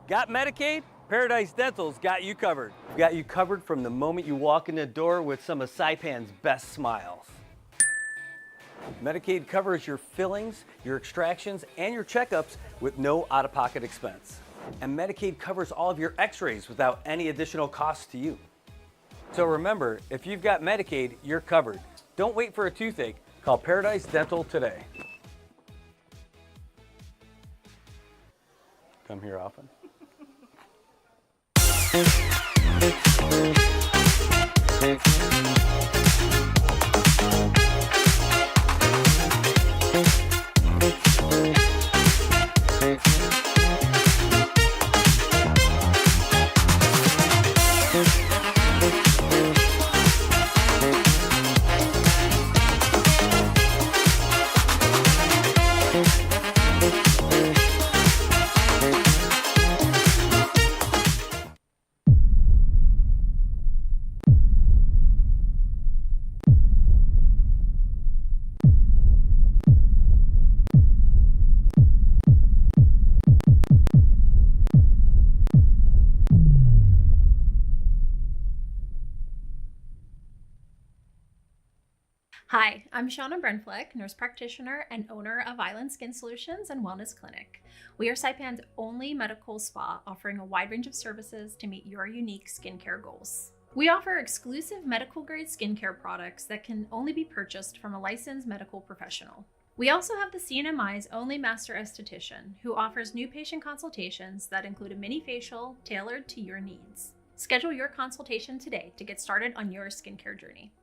Got Medicaid? Paradise Dental's got you covered. We've got you covered from the moment you walk in the door with some of Saipan's best smiles. Medicaid covers your fillings, your extractions, and your checkups with no out-of-pocket expense. And Medicaid covers all of your x-rays without any additional costs to you. So remember, if you've got Medicaid, you're covered. Don't wait for a toothache. Call Paradise Dental today. Come here often. Hi, I'm Shauna Brenfleck, nurse practitioner and owner of Island Skin Solutions and Wellness Clinic. We are Saipan's only medical spa offering a wide range of services to meet your unique skincare goals. We offer exclusive medical grade skincare products that can only be purchased from a licensed medical professional. We also have the CNMI's only master esthetician who offers new patient consultations that include a mini facial tailored to your needs. Schedule your consultation today to get started on your skincare journey.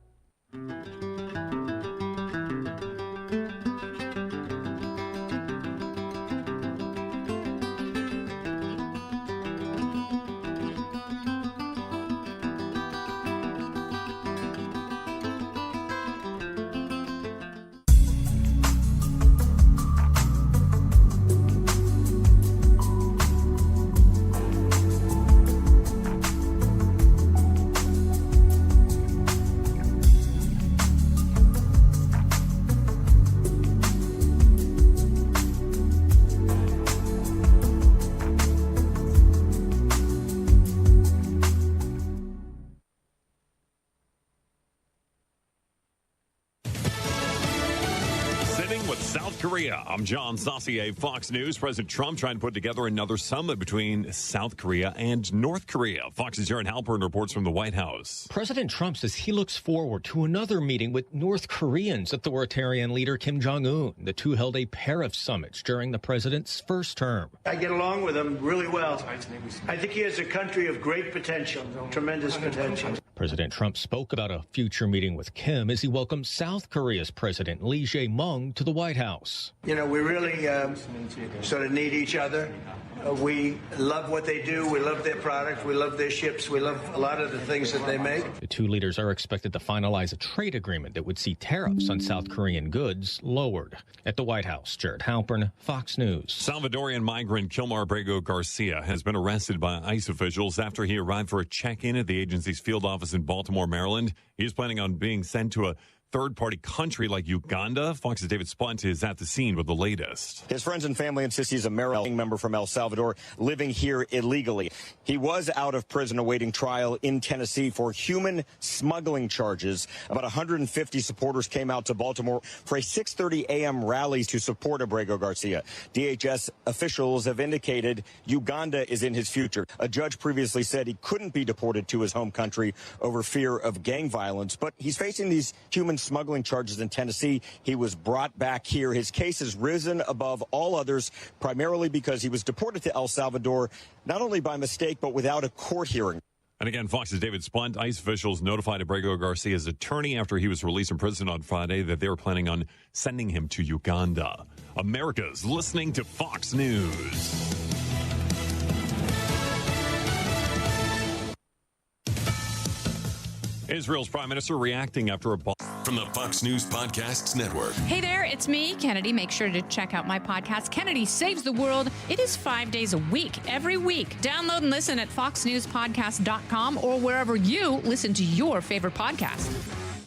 Korea. I'm John Saucier, Fox News. President Trump trying to put together another summit between South Korea and North Korea. Fox's Aaron Halpern reports from the White House. President Trump says he looks forward to another meeting with North Korean's authoritarian leader Kim Jong-un. The two held a pair of summits during the president's first term. I get along with him really well. I think he has a country of great potential, tremendous potential. President Trump spoke about a future meeting with Kim as he welcomed South Korea's President Lee Jae-myung to the White House. You know, we really sort of need each other. We love what they do. We love their product. We love their ships. We love a lot of the things that they make. The two leaders are expected to finalize a trade agreement that would see tariffs on South Korean goods lowered. At the White House, Jared Halpern, Fox News. Salvadorian migrant Kilmar Abrego Garcia has been arrested by ICE officials after he arrived for a check-in at the agency's field office in Baltimore, Maryland. He's planning on being sent to a third-party country like Uganda. Fox's David Spunt is at the scene with the latest. His friends and family insist he's a Maryland member from El Salvador living here illegally. He was out of prison awaiting trial in Tennessee for human smuggling charges. About 150 supporters came out to Baltimore for a 6:30 a.m. rally to support Abrego Garcia. DHS officials have indicated Uganda is in his future. A judge previously said he couldn't be deported to his home country over fear of gang violence, but he's facing these human smuggling charges in Tennessee. He was brought back here. His case has risen above all others, primarily because he was deported to El Salvador, not only by mistake, but without a court hearing. And again, Fox's David Spunt. ICE officials notified Abrego Garcia's attorney after he was released from prison on Friday that they were planning on sending him to Uganda. America's listening to Fox News. Israel's prime minister reacting after a bomb. From the Fox News Podcasts Network. Hey there, it's me, Kennedy. Make sure to check out my podcast, Kennedy Saves the World. It is 5 days a week, every week. Download and listen at foxnewspodcast.com or wherever you listen to your favorite podcast.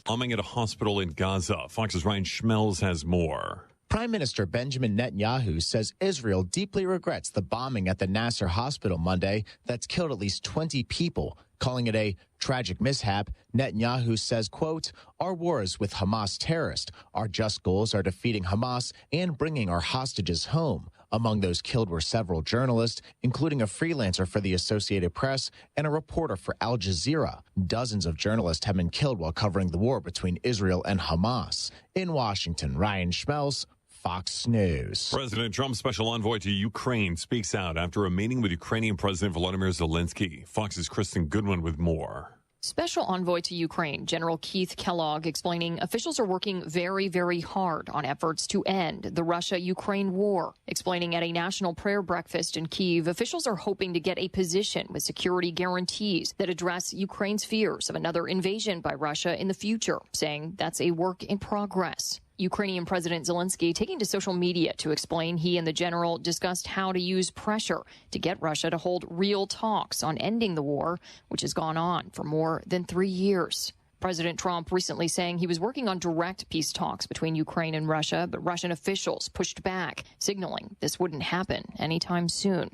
Bombing at a hospital in Gaza. Fox's Ryan Schmelz has more. Prime Minister Benjamin Netanyahu says Israel deeply regrets the bombing at the Nasser hospital Monday that's killed at least 20 people. Calling it a tragic mishap, Netanyahu says, quote, "Our wars with Hamas terrorists, our just goals are defeating Hamas and bringing our hostages home." Among those killed were several journalists, including a freelancer for the Associated Press and a reporter for Al Jazeera. Dozens of journalists have been killed while covering the war between Israel and Hamas. In Washington, Ryan Schmelz, Fox News. President Trump's special envoy to Ukraine speaks out after a meeting with Ukrainian President Volodymyr Zelensky. Fox's Kristen Goodwin with more. Special Envoy to Ukraine, General Keith Kellogg, explaining officials are working very, very hard on efforts to end the Russia-Ukraine war. Explaining at a national prayer breakfast in Kyiv, officials are hoping to get a position with security guarantees that address Ukraine's fears of another invasion by Russia in the future, saying that's a work in progress. Ukrainian President Zelensky taking to social media to explain he and the general discussed how to use pressure to get Russia to hold real talks on ending the war, which has gone on for more than 3 years. President Trump recently saying he was working on direct peace talks between Ukraine and Russia, but Russian officials pushed back, signaling this wouldn't happen anytime soon.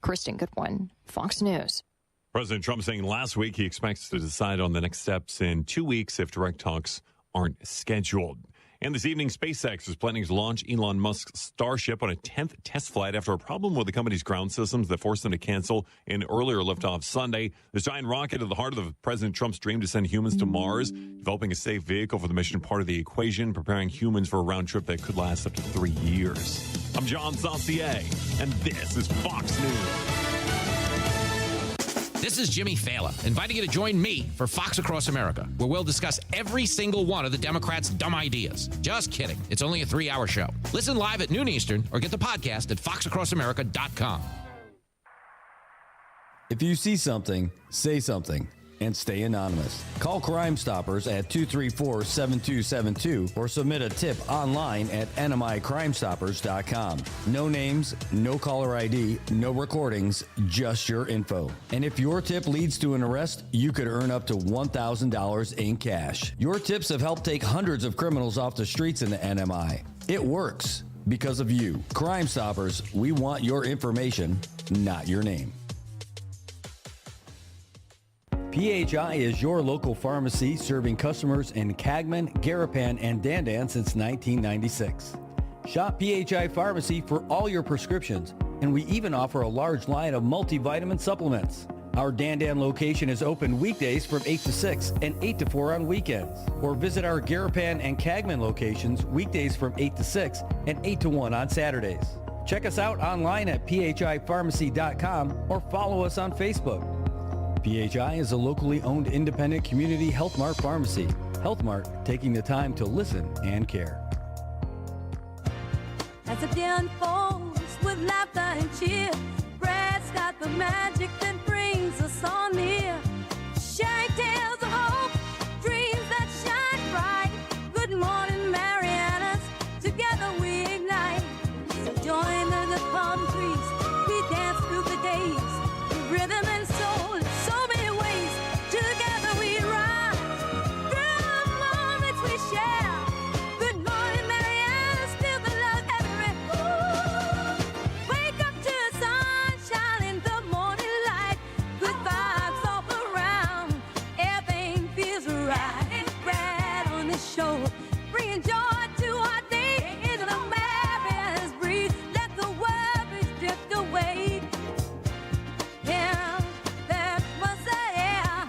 Kristen Goodwin, Fox News. President Trump saying last week he expects to decide on the next steps in 2 weeks if direct talks aren't scheduled. And this evening, SpaceX is planning to launch Elon Musk's Starship on a 10th test flight after a problem with the company's ground systems that forced them to cancel an earlier liftoff Sunday. This giant rocket at the heart of President Trump's dream to send humans to Mars, developing a safe vehicle for the mission, part of the equation, preparing humans for a round trip that could last up to 3 years. I'm John Saucier, and this is Fox News. This is Jimmy Fallon, inviting you to join me for Fox Across America, where we'll discuss every single one of the Democrats' dumb ideas. Just kidding. It's only a 3-hour show. Listen live at noon Eastern or get the podcast at foxacrossamerica.com. If you see something, say something. And stay anonymous. Call Crime Stoppers at 234-7272 or submit a tip online at nmicrimestoppers.com. No names, no caller ID, no recordings, just your info. And if your tip leads to an arrest, you could earn up to $1,000 in cash. Your tips have helped take hundreds of criminals off the streets in the NMI. It works because of you. Crime Stoppers, we want your information, not your name. PHI is your local pharmacy serving customers in Cagman, Garapan, and Dandan since 1996. Shop PHI Pharmacy for all your prescriptions, and we even offer a large line of multivitamin supplements. Our Dandan location is open weekdays from 8 to 6 and 8 to 4 on weekends. Or visit our Garapan and Cagman locations weekdays from 8 to 6 and 8 to 1 on Saturdays. Check us out online at phipharmacy.com or follow us on Facebook. PHI is a locally owned independent community Health Mart pharmacy. Health Mart, taking the time to listen and care. As the day unfolds with laughter and cheer, Brad's got the magic that brings us all near. Sharing tales of hope, dreams that shine bright. Good morning, Marianas, together we ignite. So join the palm trees, we dance through the days, with rhythm and soul. Together we rise through the moments we share. Good morning, Marianas, feel the love everywhere. Wake up to the sunshine in the morning light. Good vibes all around, everything feels right. Right on the show, bringing joy to our day. Into the Marianas breeze, let the worries drift away. Yeah, that was the air.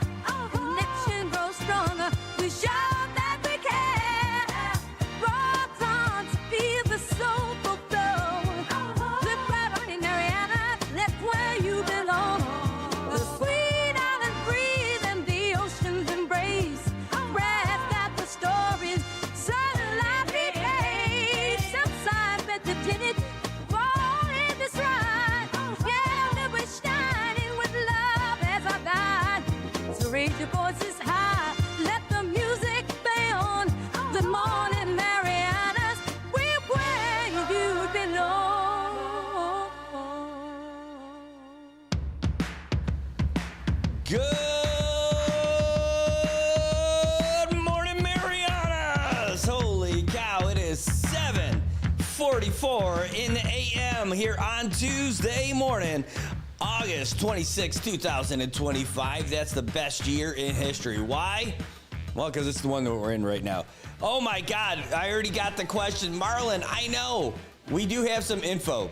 Connection grows stronger. We show that we care. Rock on to feel the soulful flow. Live right on in Mariana, that's where you belong. The sweet island breeze and the ocean's embrace. Breath got the stories, sunlight behave. Southside meditated, fall in this ride. Yeah, we're shining with love as our guide. So raise your voices high, let the music play on. Good morning, Marianas, we're where you belong. Good morning, Marianas! Holy cow, it is 7:40 5:44 in the AM here on Tuesday morning, August 26, 2025. That's the best year in history. Why? Well, because it's the one that we're in right now. Oh my God, I already got the question. Marlon, I know. We do have some info.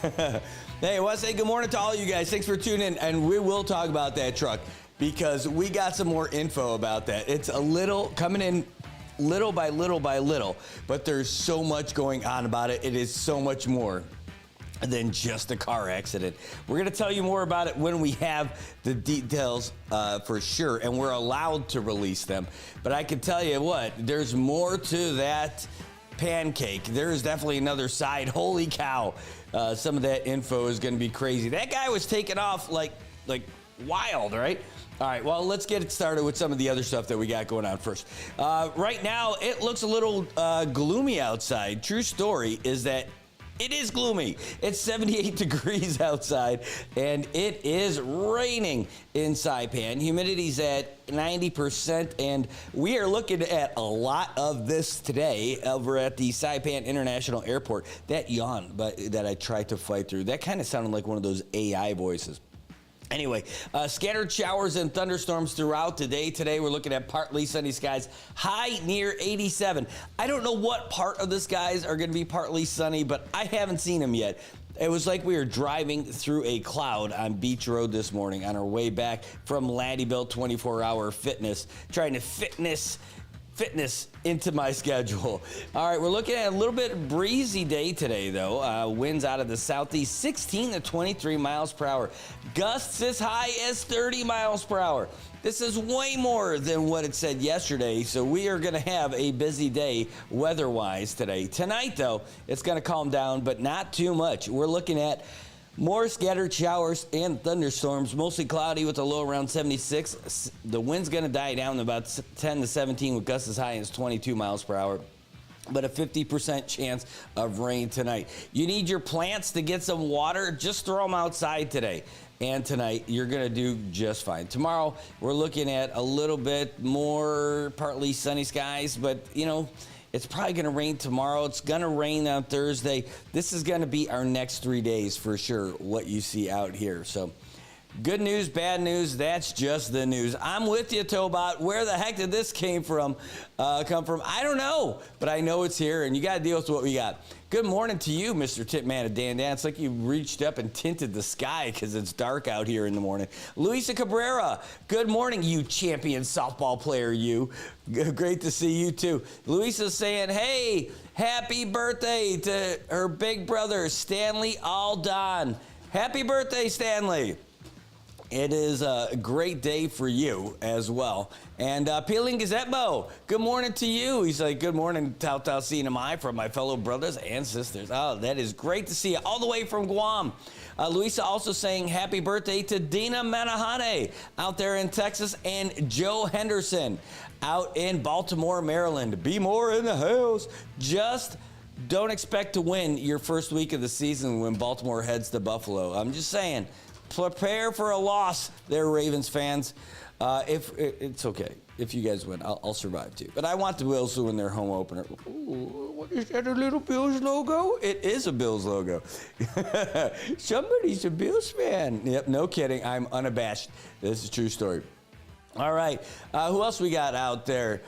Hey, I want to say good morning to all you guys. Thanks for tuning in, and we will talk about that truck because we got some more info about that. It's a little coming in little by little by little, but there's so much going on about it. It is so much more than just a car accident. We're going to tell you more about it when we have the details for sure, and we're allowed to release them. But I can tell you what, there's more to that pancake. There's definitely another side. Holy cow. Some of that info is going to be crazy. That guy was taking off like wild, right? All right, well, let's get it started with some of the other stuff that we got going on first. Right now, it looks a little gloomy outside. True story is that it is gloomy. It's 78 degrees outside, and it is raining in Saipan. Humidity's at 90%, and we are looking at a lot of this today over at the Saipan International Airport. That yawn that I tried to fight through, that kind of sounded like one of those AI voices. Anyway, scattered showers and thunderstorms throughout today. Today we're looking at partly sunny skies, high near 87. I don't know what part of the skies are going to be partly sunny, but I haven't seen them yet. It was like we were driving through a cloud on Beach Road this morning on our way back from Laddiebilt 24-hour fitness, trying to fitness into my schedule. All right, we're looking at a little bit breezy day today, though. Winds out of the southeast, 16 to 23 miles per hour. Gusts as high as 30 miles per hour. This is way more than what it said yesterday, so we are going to have a busy day weather-wise today. Tonight, though, it's going to calm down, but not too much. We're looking at more scattered showers and thunderstorms, mostly cloudy with a low around 76. The wind's going to die down to about 10 to 17 with gusts as high as 22 miles per hour. But a 50% chance of rain tonight. You need your plants to get some water. Just throw them outside today. And tonight, you're going to do just fine. Tomorrow, we're looking at a little bit more partly sunny skies, but, it's probably going to rain tomorrow. It's going to rain on Thursday. This is going to be our next 3 days for sure, what you see out here. So good news, bad news, that's just the news. I'm with you, Tobot. Where the heck did this come from? I don't know, but I know it's here, and you got to deal with what we got. Good morning to you, Mr. Titman of Dan. It's like you reached up and tinted the sky because it's dark out here in the morning. Luisa Cabrera, good morning, you champion softball player, you. Great to see you, too. Luisa's saying, hey, happy birthday to her big brother, Stanley Aldon. Happy birthday, Stanley. It is a great day for you as well. And Peeling Gazetbo, good morning to you. He's like, good morning, Tau Tau Sinamai, from my fellow brothers and sisters. Oh, that is great to see you all the way from Guam. Luisa also saying happy birthday to Dina Manahane out there in Texas, and Joe Henderson out in Baltimore, Maryland. Be more in the house. Just don't expect to win your first week of the season when Baltimore heads to Buffalo. I'm just saying. Prepare for a loss there, Ravens fans. If it's okay. If you guys win, I'll survive too. But I want the Bills to win their home opener. Ooh, what is that, a little Bills logo? It is a Bills logo. Somebody's a Bills fan. Yep, no kidding. I'm unabashed. This is a true story. All right. Who else we got out there?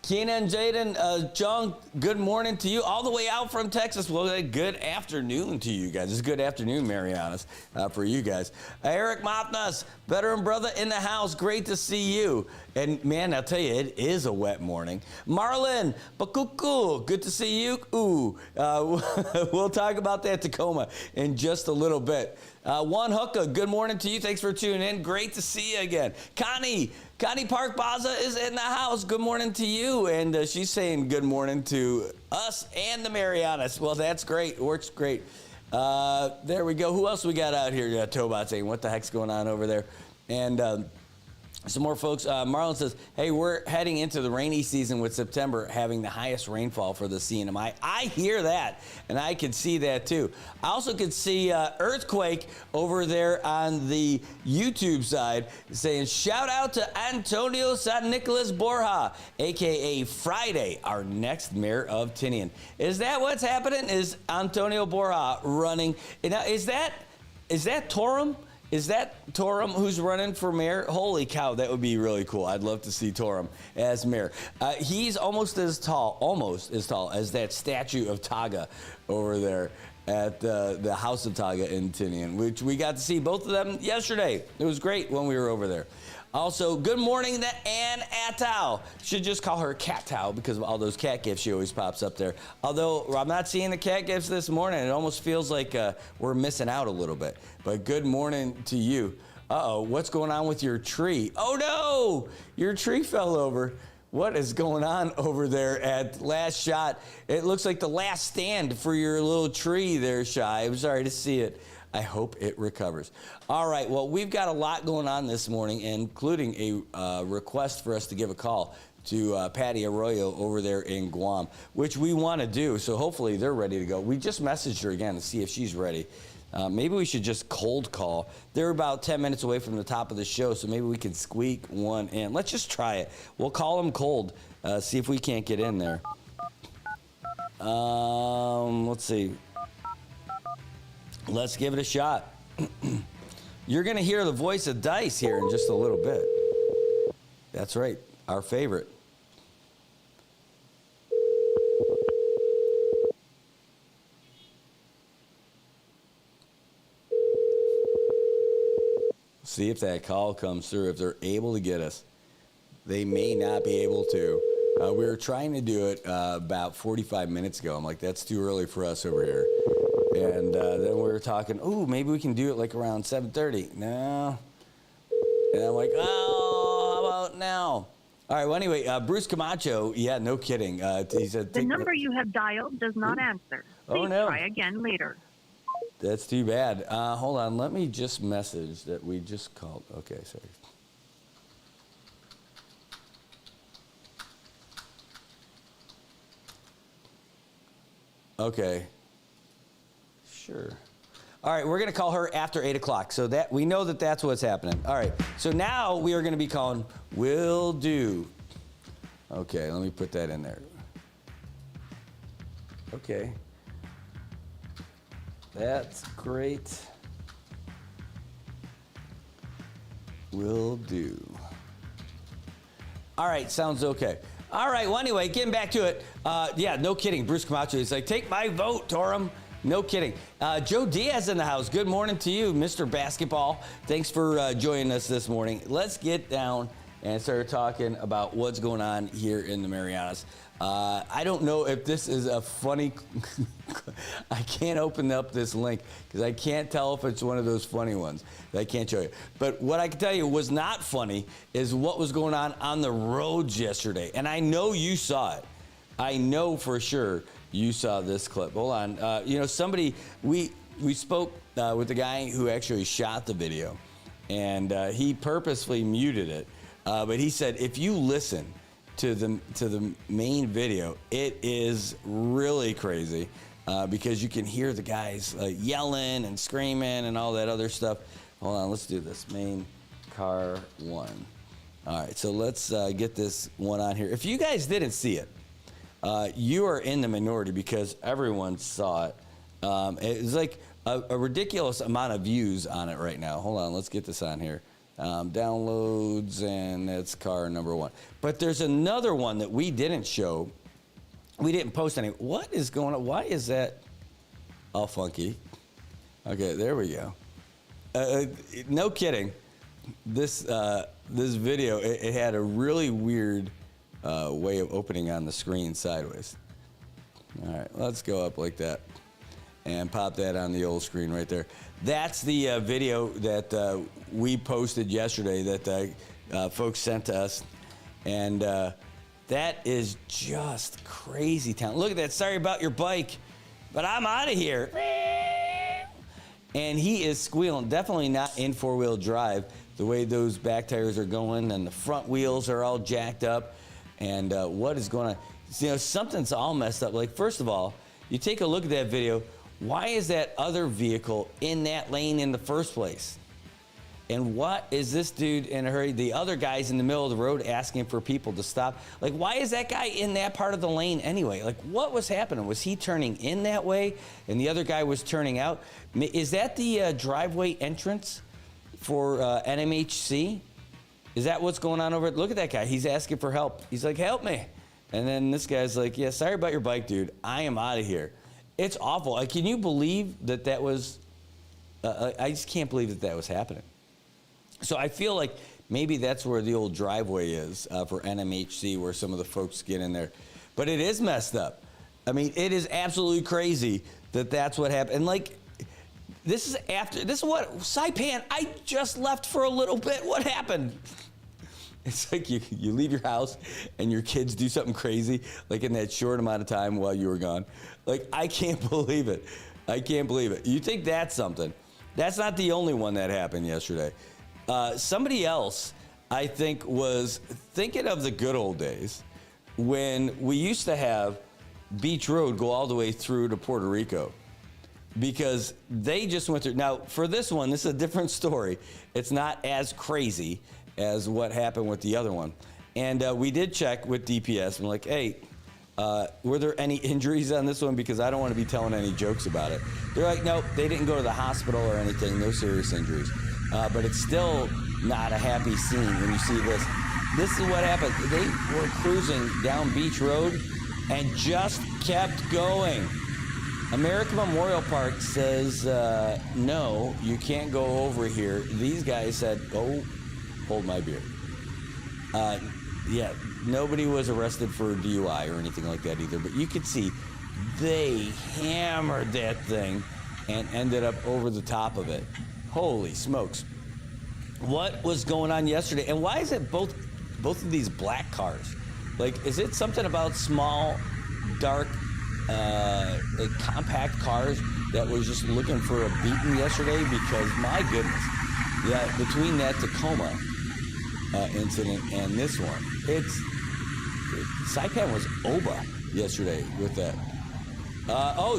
Keenan, Jaden, John, good morning to you. All the way out from Texas. Well, good afternoon to you guys. It's good afternoon, Marianas, for you guys. Eric Mopnas, veteran brother in the house. Great to see you. And, man, I'll tell you, it is a wet morning. Marlon, Bakuku, good to see you. Ooh, we'll talk about that Tacoma in just a little bit. Juan Hooka, good morning to you. Thanks for tuning in. Great to see you again. Connie Park Baza is in the house. Good morning to you. And she's saying good morning to us and the Marianas. Well, that's great. Works great. There we go. Who else we got out here? Tobot saying, what the heck's going on over there? And Some more folks. Marlon says, hey, we're heading into the rainy season with September having the highest rainfall for the CNMI. I hear that, and I could see that too. I also could see Earthquake over there on the YouTube side saying, shout out to Antonio San Nicolas Borja, a.k.a. Friday, our next mayor of Tinian. Is that what's happening? Is Antonio Borja running? Now, is that Torum? Is that Torum who's running for mayor? Holy cow, that would be really cool. I'd love to see Torum as mayor. He's almost as tall as that statue of Taga over there at the House of Taga in Tinian, which we got to see both of them yesterday. It was great when we were over there. Also, good morning to Ann Attow. Should just call her Cat Tow because of all those cat gifts she always pops up there. Although I'm not seeing the cat gifts this morning. It almost feels like we're missing out a little bit. But good morning to you. Uh-oh, what's going on with your tree? Oh, no! Your tree fell over. What is going on over there at Last Shot? It looks like the last stand for your little tree there, Shy. I'm sorry to see it. I hope it recovers. All right, well, we've got a lot going on this morning, including a request for us to give a call to Patty Arroyo over there in Guam, which we want to do, so hopefully they're ready to go. We just messaged her again to see if she's ready. Maybe we should just cold call. They're about 10 minutes away from the top of the show, so maybe we can squeak one in. Let's just try it. We'll call them cold, see if we can't get in there. Let's see. Let's give it a shot. You're going to hear the voice of Dice here in just a little bit. That's right, our favorite. See if that call comes through, if they're able to get us. They may not be able to. We were trying to do it about 45 minutes ago. I'm like, that's too early for us over here. And then we were talking, ooh, maybe we can do it like around 7:30. No. And I'm like, oh, how about now? All right, well, anyway, Bruce Camacho, yeah, no kidding. He said, the number you have dialed does not answer. Please try again later. That's too bad. Hold on, let me just message that we just called. Okay, sorry. Okay. Sure. All right, we're going to call her after 8 o'clock, so that we know that that's what's happening. All right, so now we are going to be calling Will Do. Okay, let me put that in there. Okay. That's great. Will do. All right, sounds okay. All right, well, anyway, getting back to it. Yeah, no kidding. Bruce Camacho is like, take my vote, Torum. No kidding. Joe Diaz in the house. Good morning to you, Mr. Basketball. Thanks for joining us this morning. Let's get down and start talking about what's going on here in the Marianas. I don't know if this is a funny... I can't open up this link because I can't tell if it's one of those funny ones that I can't show you. But what I can tell you was not funny is what was going on the roads yesterday. And I know you saw it. I know for sure you saw this clip. Hold on. You know, somebody... We spoke with the guy who actually shot the video. And he purposely muted it. But he said, if you listen to the main video, it is really crazy because you can hear the guys yelling and screaming and all that other stuff. Hold on, let's do this. Main car one. All right, so let's get this one on here. If you guys didn't see it, you are in the minority because everyone saw it. It's like a ridiculous amount of views on it right now. Hold on, let's get this on here. Downloads, and that's car number one. But there's another one that we didn't show. We didn't post any. What is going on? Why is that all funky? Okay, there we go. No kidding. This video, it had a really weird way of opening on the screen sideways. All right, let's go up like that and pop that on the old screen right there. That's the video that we posted yesterday that folks sent to us. And that is just crazy town. Look at that. Sorry about your bike, but I'm out of here. and he is squealing. Definitely not in four-wheel drive. The way those back tires are going, and the front wheels are all jacked up. And what is going on? You know, something's all messed up. Like, first of all, you take a look at that video. Why is that other vehicle in that lane in the first place? And what is this dude in a hurry? The other guy's in the middle of the road asking for people to stop. Like, why is that guy in that part of the lane anyway? Like, what was happening? Was he turning in that way and the other guy was turning out? Is that the driveway entrance for NMHC? Is that what's going on over? Look at that guy. He's asking for help. He's like, help me. And then this guy's like, yeah, sorry about your bike, dude. I am out of here. It's awful. Like, can you believe that was, I just can't believe that was happening. So I feel like maybe that's where the old driveway is for NMHC, where some of the folks get in there. But it is messed up. I mean, it is absolutely crazy that that's what happened. And like, this is what, Saipan, I just left for a little bit. What happened? It's like you leave your house and your kids do something crazy, like in that short amount of time while you were gone. Like, I can't believe it. I can't believe it. You think that's something. That's not the only one that happened yesterday. Somebody else, I think, was thinking of the good old days when we used to have Beach Road go all the way through to Puerto Rico, because they just went through. Now, for this one, this is a different story. It's not as crazy as what happened with the other one. And we did check with DPS. I'm like, hey, were there any injuries on this one? Because I don't want to be telling any jokes about it. They're like, nope, they didn't go to the hospital or anything, no serious injuries. But it's still not a happy scene when you see this. This is what happened. They were cruising down Beach Road and just kept going. American Memorial Park says, no, you can't go over here. These guys said, oh, hold my beer. Yeah, nobody was arrested for DUI or anything like that either, but you could see they hammered that thing and ended up over the top of it. Holy smokes. What was going on yesterday? And why is it both of these black cars? Like, is it something about small, dark, like compact cars that was just looking for a beating yesterday? Because my goodness, yeah, between that Tacoma incident and this one, Saipan was Oba yesterday with that.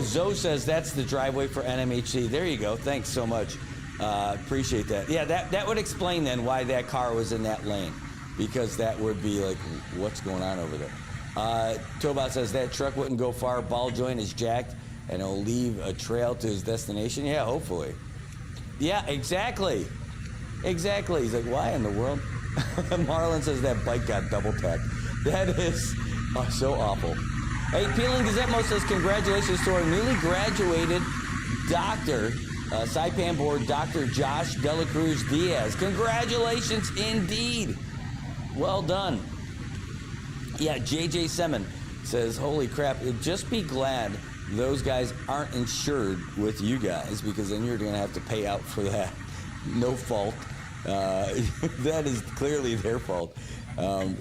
Zoe says that's the driveway for NMHC. There you go. Thanks so much. Appreciate that. Yeah, that would explain then why that car was in that lane, because that would be like, what's going on over there? Tobot says that truck wouldn't go far. Ball joint is jacked and it'll leave a trail to his destination. Yeah, hopefully. Yeah, exactly. Exactly. He's like, why in the world? Marlon says that bike got double tagged. That is so awful. Hey, Peeling Gazette says congratulations to our newly graduated doctor, Saipan board, Dr. Josh Dela Cruz Diaz. Congratulations indeed. Well done. Yeah, JJ Semin says, holy crap, just be glad those guys aren't insured with you guys, because then you're going to have to pay out for that. No fault. That is clearly their fault.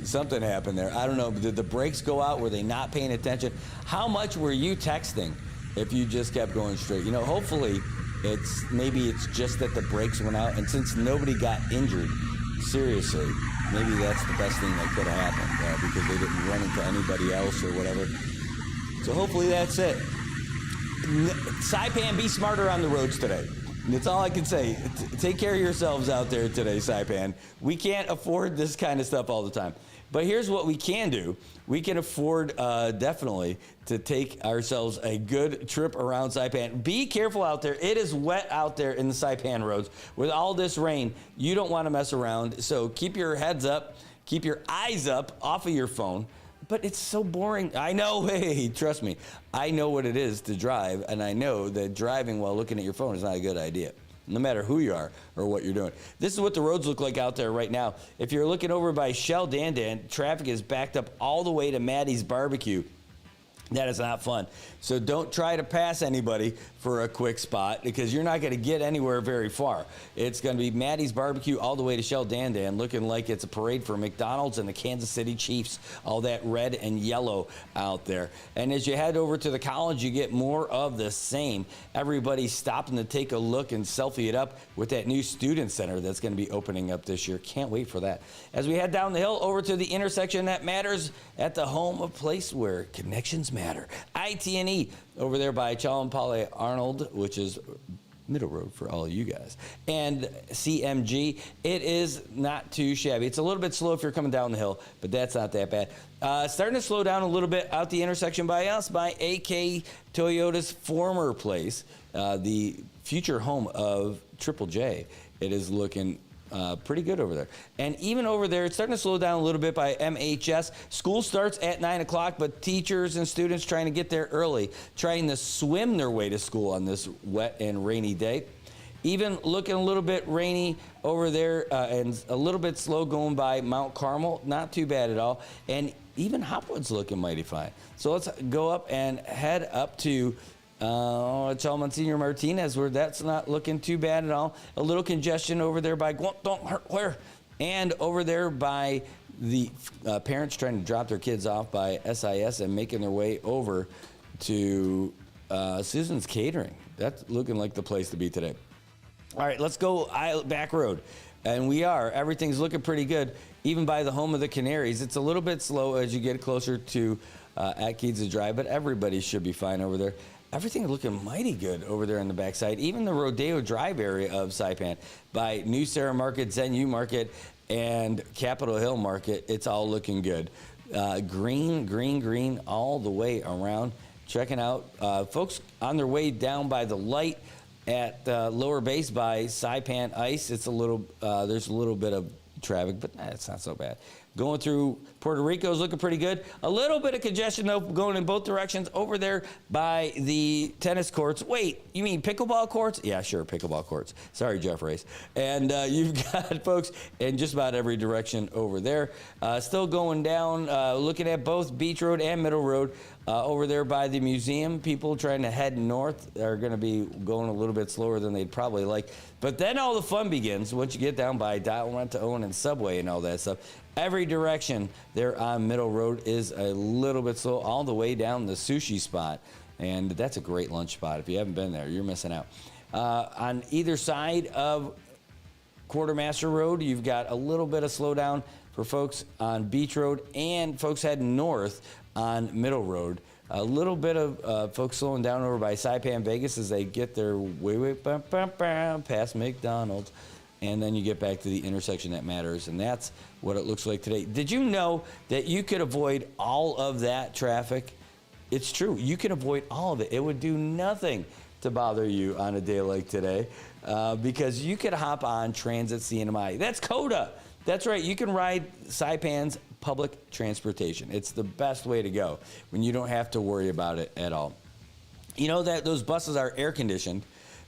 Something happened there. I don't know. Did the brakes go out? Were they not paying attention? How much were you texting if you just kept going straight? You know, hopefully maybe it's just that the brakes went out, and since nobody got injured, seriously, maybe that's the best thing that could have happened, because they didn't run into anybody else or whatever. So hopefully that's it. Saipan, be smarter on the roads today. That's all I can say. Take care of yourselves out there today, Saipan. We can't afford this kind of stuff all the time. But here's what we can do. We can afford, definitely, to take ourselves a good trip around Saipan. Be careful out there. It is wet out there in the Saipan roads. With all this rain, you don't want to mess around. So keep your heads up. Keep your eyes up off of your phone. But it's so boring. I know, hey, trust me. I know what it is to drive, and I know that driving while looking at your phone is not a good idea, no matter who you are or what you're doing. This is what the roads look like out there right now. If you're looking over by Shell Dandan, traffic is backed up all the way to Maddie's Barbecue. That is not fun. So don't try to pass anybody for a quick spot because you're not going to get anywhere very far. It's going to be Maddie's Barbecue all the way to Shell Dandan, looking like it's a parade for McDonald's and the Kansas City Chiefs, all that red and yellow out there. And as you head over to the college, you get more of the same. Everybody's stopping to take a look and selfie it up with that new student center that's going to be opening up this year. Can't wait for that. As we head down the hill over to the intersection that matters at the home of place where connections matter. IT&E over there by Challen Polly Arnold, which is Middle Road for all of you guys, and CMG. It is not too shabby. It's a little bit slow if you're coming down the hill, but that's not that bad. Starting to slow down a little bit out the intersection by us, by AK Toyota's former place, the future home of Triple J. It is looking pretty good over there. And even over there, it's starting to slow down a little bit by MHS. School starts at 9 o'clock, but teachers and students trying to get there early, trying to swim their way to school on this wet and rainy day. Even looking a little bit rainy over there and a little bit slow going by Mount Carmel. Not too bad at all. And even Hopwood's looking mighty fine. So let's go up and head up to Chalman Senior Martinez, where that's not looking too bad at all. A little congestion over there by where, and over there by the parents trying to drop their kids off by SIS and making their way over to Susan's Catering. That's looking like the place to be today. All right, let's go back road. And everything's looking pretty good, even by the home of the Canaries. It's a little bit slow as you get closer to Atkeeds Drive, but everybody should be fine over there. Everything looking mighty good over there on the backside. Even the Rodeo Drive area of Saipan by New Sarah Market, Zen-U Market, and Capitol Hill Market. It's all looking good. Green all the way around. Checking out folks on their way down by the light at Lower Base by Saipan Ice. It's a little, there's a little bit of traffic, but it's not so bad. Going through Puerto Rico is looking pretty good. A little bit of congestion, though, going in both directions over there by the tennis courts. Wait, you mean pickleball courts? Yeah, sure, pickleball courts. Sorry, Jeff Race. And you've got folks in just about every direction over there. Still going down, looking at both Beach Road and Middle Road. Over there by the museum, people trying to head north are going to be going a little bit slower than they'd probably like. But then all the fun begins once you get down by Dial Rent to Own and Subway and all that stuff. Every direction there on Middle Road is a little bit slow, all the way down the sushi spot. And that's a great lunch spot. If you haven't been there, you're missing out. On either side of Quartermaster Road, you've got a little bit of slowdown for folks on Beach Road and folks heading north on Middle Road. A little bit of folks slowing down over by Saipan Vegas as they get their way past McDonald's. And then you get back to the intersection that matters. And that's what it looks like today. Did you know that you could avoid all of that traffic? It's true. You can avoid all of it. It would do nothing to bother you on a day like today because you could hop on Transit CNMI. That's CODA. That's right. You can ride Saipan's public transportation. It's the best way to go when you don't have to worry about it at all. You know that those buses are air conditioned.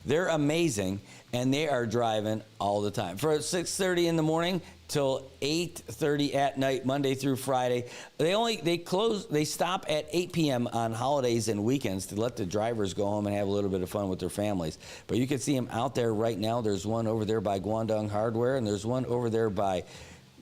They're amazing, and they are driving all the time. For 6:30 in the morning till 8:30 at night, Monday through Friday. They stop at 8 p.m. on holidays and weekends to let the drivers go home and have a little bit of fun with their families. But you can see them out there right now. There's one over there by Guangdong Hardware, and there's one over there by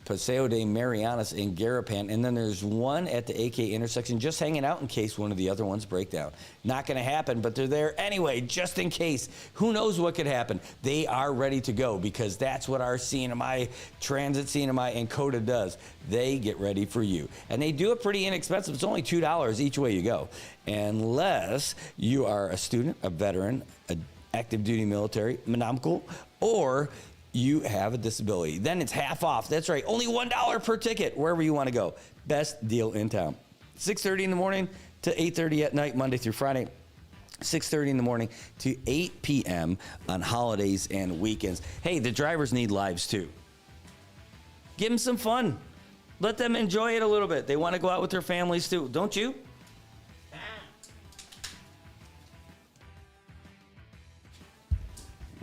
Paseo de Marianas in Garapan, and then there's one at the AK intersection just hanging out in case one of the other ones break down. Not going to happen, but they're there anyway, just in case. Who knows what could happen? They are ready to go because that's what our CNMI, Transit CNMI, and CODA does. They get ready for you. And they do it pretty inexpensive. It's only $2 each way you go, unless you are a student, a veteran, an active duty military, monomcal, or you have a disability. Then it's half off. That's right. Only $1 per ticket wherever you want to go. Best deal in town. 6:30 in the morning to 8:30 at night, Monday through Friday. 6:30 in the morning to 8 p.m. on holidays and weekends. Hey, the drivers need lives too. Give them some fun. Let them enjoy it a little bit. They want to go out with their families too, don't you?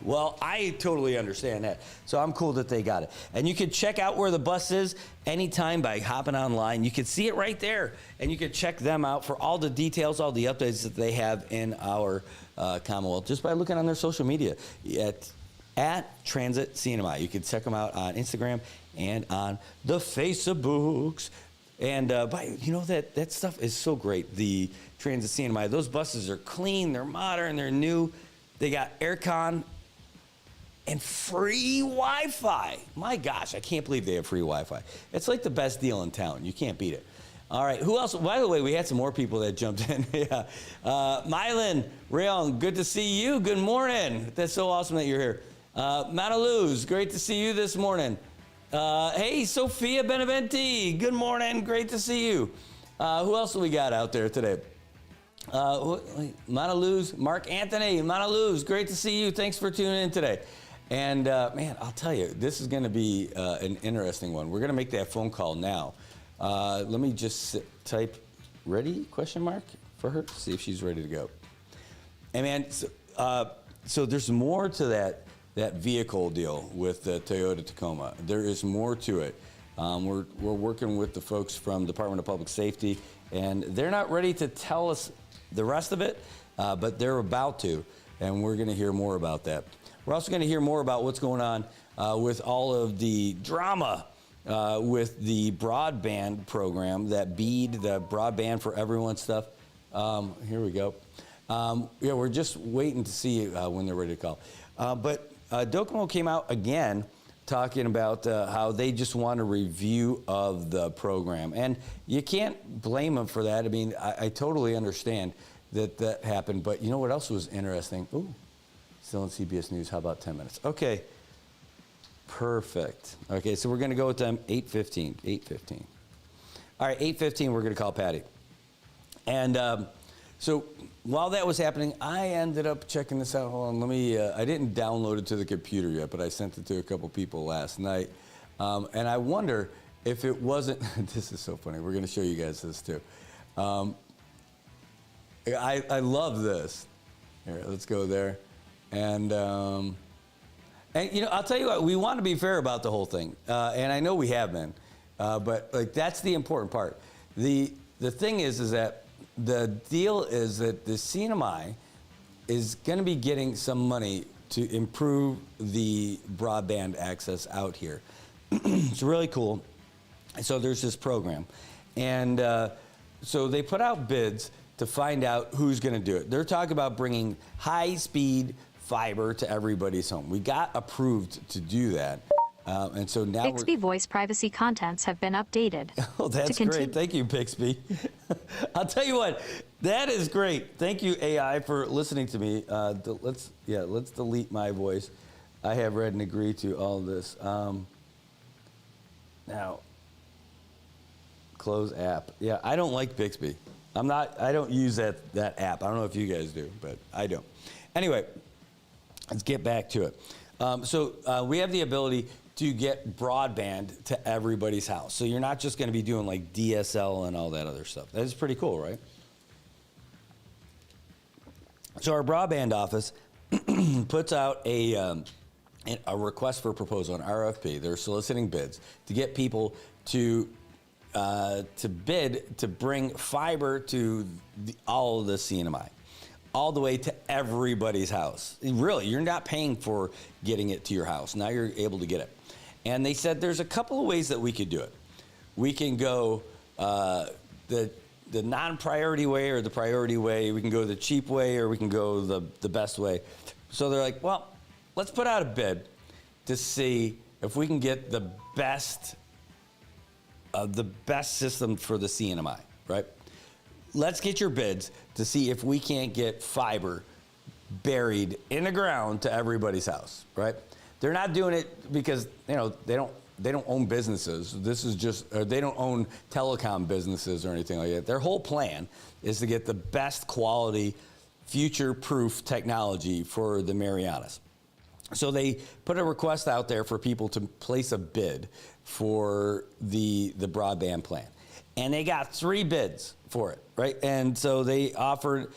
Well, I totally understand that. So I'm cool that they got it. And you can check out where the bus is anytime by hopping online. You can see it right there. And you can check them out for all the details, all the updates that they have in our Commonwealth just by looking on their social media at Transit CNMI. You can check them out on Instagram and on the Facebooks. And that stuff is so great. The Transit CNMI, those buses are clean, they're modern, they're new. They got aircon and free Wi-Fi. My gosh, I can't believe they have free Wi-Fi. It's like the best deal in town. You can't beat it. All right, who else? By the way, we had some more people that jumped in. Yeah. Mylan, Rayon, good to see you. Good morning. That's so awesome that you're here. Manaluz, great to see you this morning. Hey, Sophia Beneventi, good morning. Great to see you. Who else do we got out there today? Manaluz, Mark Anthony, Manaluz, great to see you. Thanks for tuning in today. And man, I'll tell you, this is going to be an interesting one. We're going to make that phone call now. Let me just type ready question mark for her, see if she's ready to go. And man, so there's more to that vehicle deal with the Toyota Tacoma. There is more to it. We're working with the folks from Department of Public Safety, and they're not ready to tell us the rest of it, but they're about to, and we're going to hear more about that. We're also going to hear more about what's going on with all of the drama with the broadband program, that BEAD, the Broadband for Everyone stuff. Here we go. Yeah, we're just waiting to see when they're ready to call. But Docomo came out again talking about how they just want a review of the program. And you can't blame them for that. I mean, I totally understand that happened. But you know what else was interesting? Ooh, still on CBS News. How about 10 minutes? Okay. Perfect. Okay, so we're going to go with them 8:15. 8:15. All right, 8:15, we're going to call Patty. And so while that was happening, I ended up checking this out. Hold on, let me, I didn't download it to the computer yet, but I sent it to a couple people last night. And I wonder if it wasn't, this is so funny. We're going to show you guys this too. I love this. Here, let's go there. And you know, I'll tell you what, we want to be fair about the whole thing. And I know we have been. But like, that's the important part. The thing is that the deal is that the CNMI is going to be getting some money to improve the broadband access out here. It's really cool. So there's this program. And so they put out bids to find out who's going to do it. They're talking about bringing high-speed fiber to everybody's home. We got approved to do that. And so now Bixby voice privacy contents have been updated. Oh, that's great. Thank you, Bixby. I'll tell you what, that is great. Thank you, AI, for listening to me. Let's delete my voice. I have read and agreed to all of this. Now, close app. Yeah, I don't like Bixby. I don't use that app. I don't know if you guys do, but I don't. Anyway, let's get back to it. So we have the ability to get broadband to everybody's house. So you're not just going to be doing like DSL and all that other stuff. That is pretty cool, right? So our broadband office puts out a request for proposal, an RFP. They're soliciting bids to get people to bid to bring fiber to all of the CNMI, all the way to everybody's house. Really, you're not paying for getting it to your house. Now you're able to get it. And they said there's a couple of ways that we could do it. We can go the non-priority way or the priority way. We can go the cheap way or we can go the best way. So they're like, well, let's put out a bid to see if we can get the best system for the CNMI, right? Let's get your bids to see if we can't get fiber buried in the ground to everybody's house, right? They're not doing it because, you know, they don't own businesses. This is just, they don't own telecom businesses or anything like that. Their whole plan is to get the best quality, future-proof technology for the Marianas. So they put a request out there for people to place a bid for the broadband plan. And they got 3 bids for it, right? And so they offered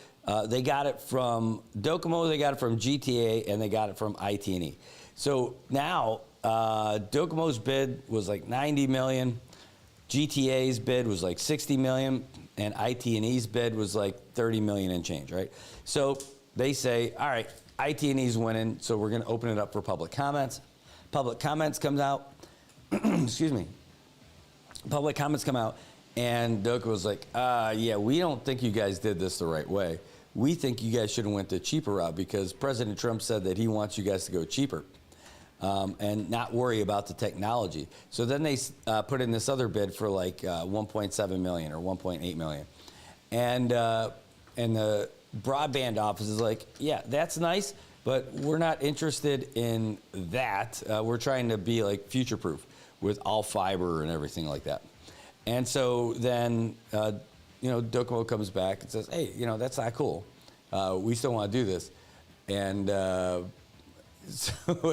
They got it from Docomo, they got it from GTA, and they got it from IT&E. So now Docomo's bid was like $90 million, GTA's bid was like $60 million, and IT&E's bid was like $30 million and change, right? So they say, all right, IT&E's winning, so we're going to open it up for public comments. Public comments comes out. Excuse me. Public comments come out, and Docomo was like, yeah, we don't think you guys did this the right way. We think you guys should have went the cheaper route because President Trump said that he wants you guys to go cheaper and not worry about the technology. So then they put in this other bid for like 1.7 million or 1.8 million. And the broadband office is like, yeah, that's nice, but we're not interested in that. We're trying to be like future-proof with all fiber and everything like that. And so then, Docomo comes back and says, hey, that's not cool. We still want to do this. And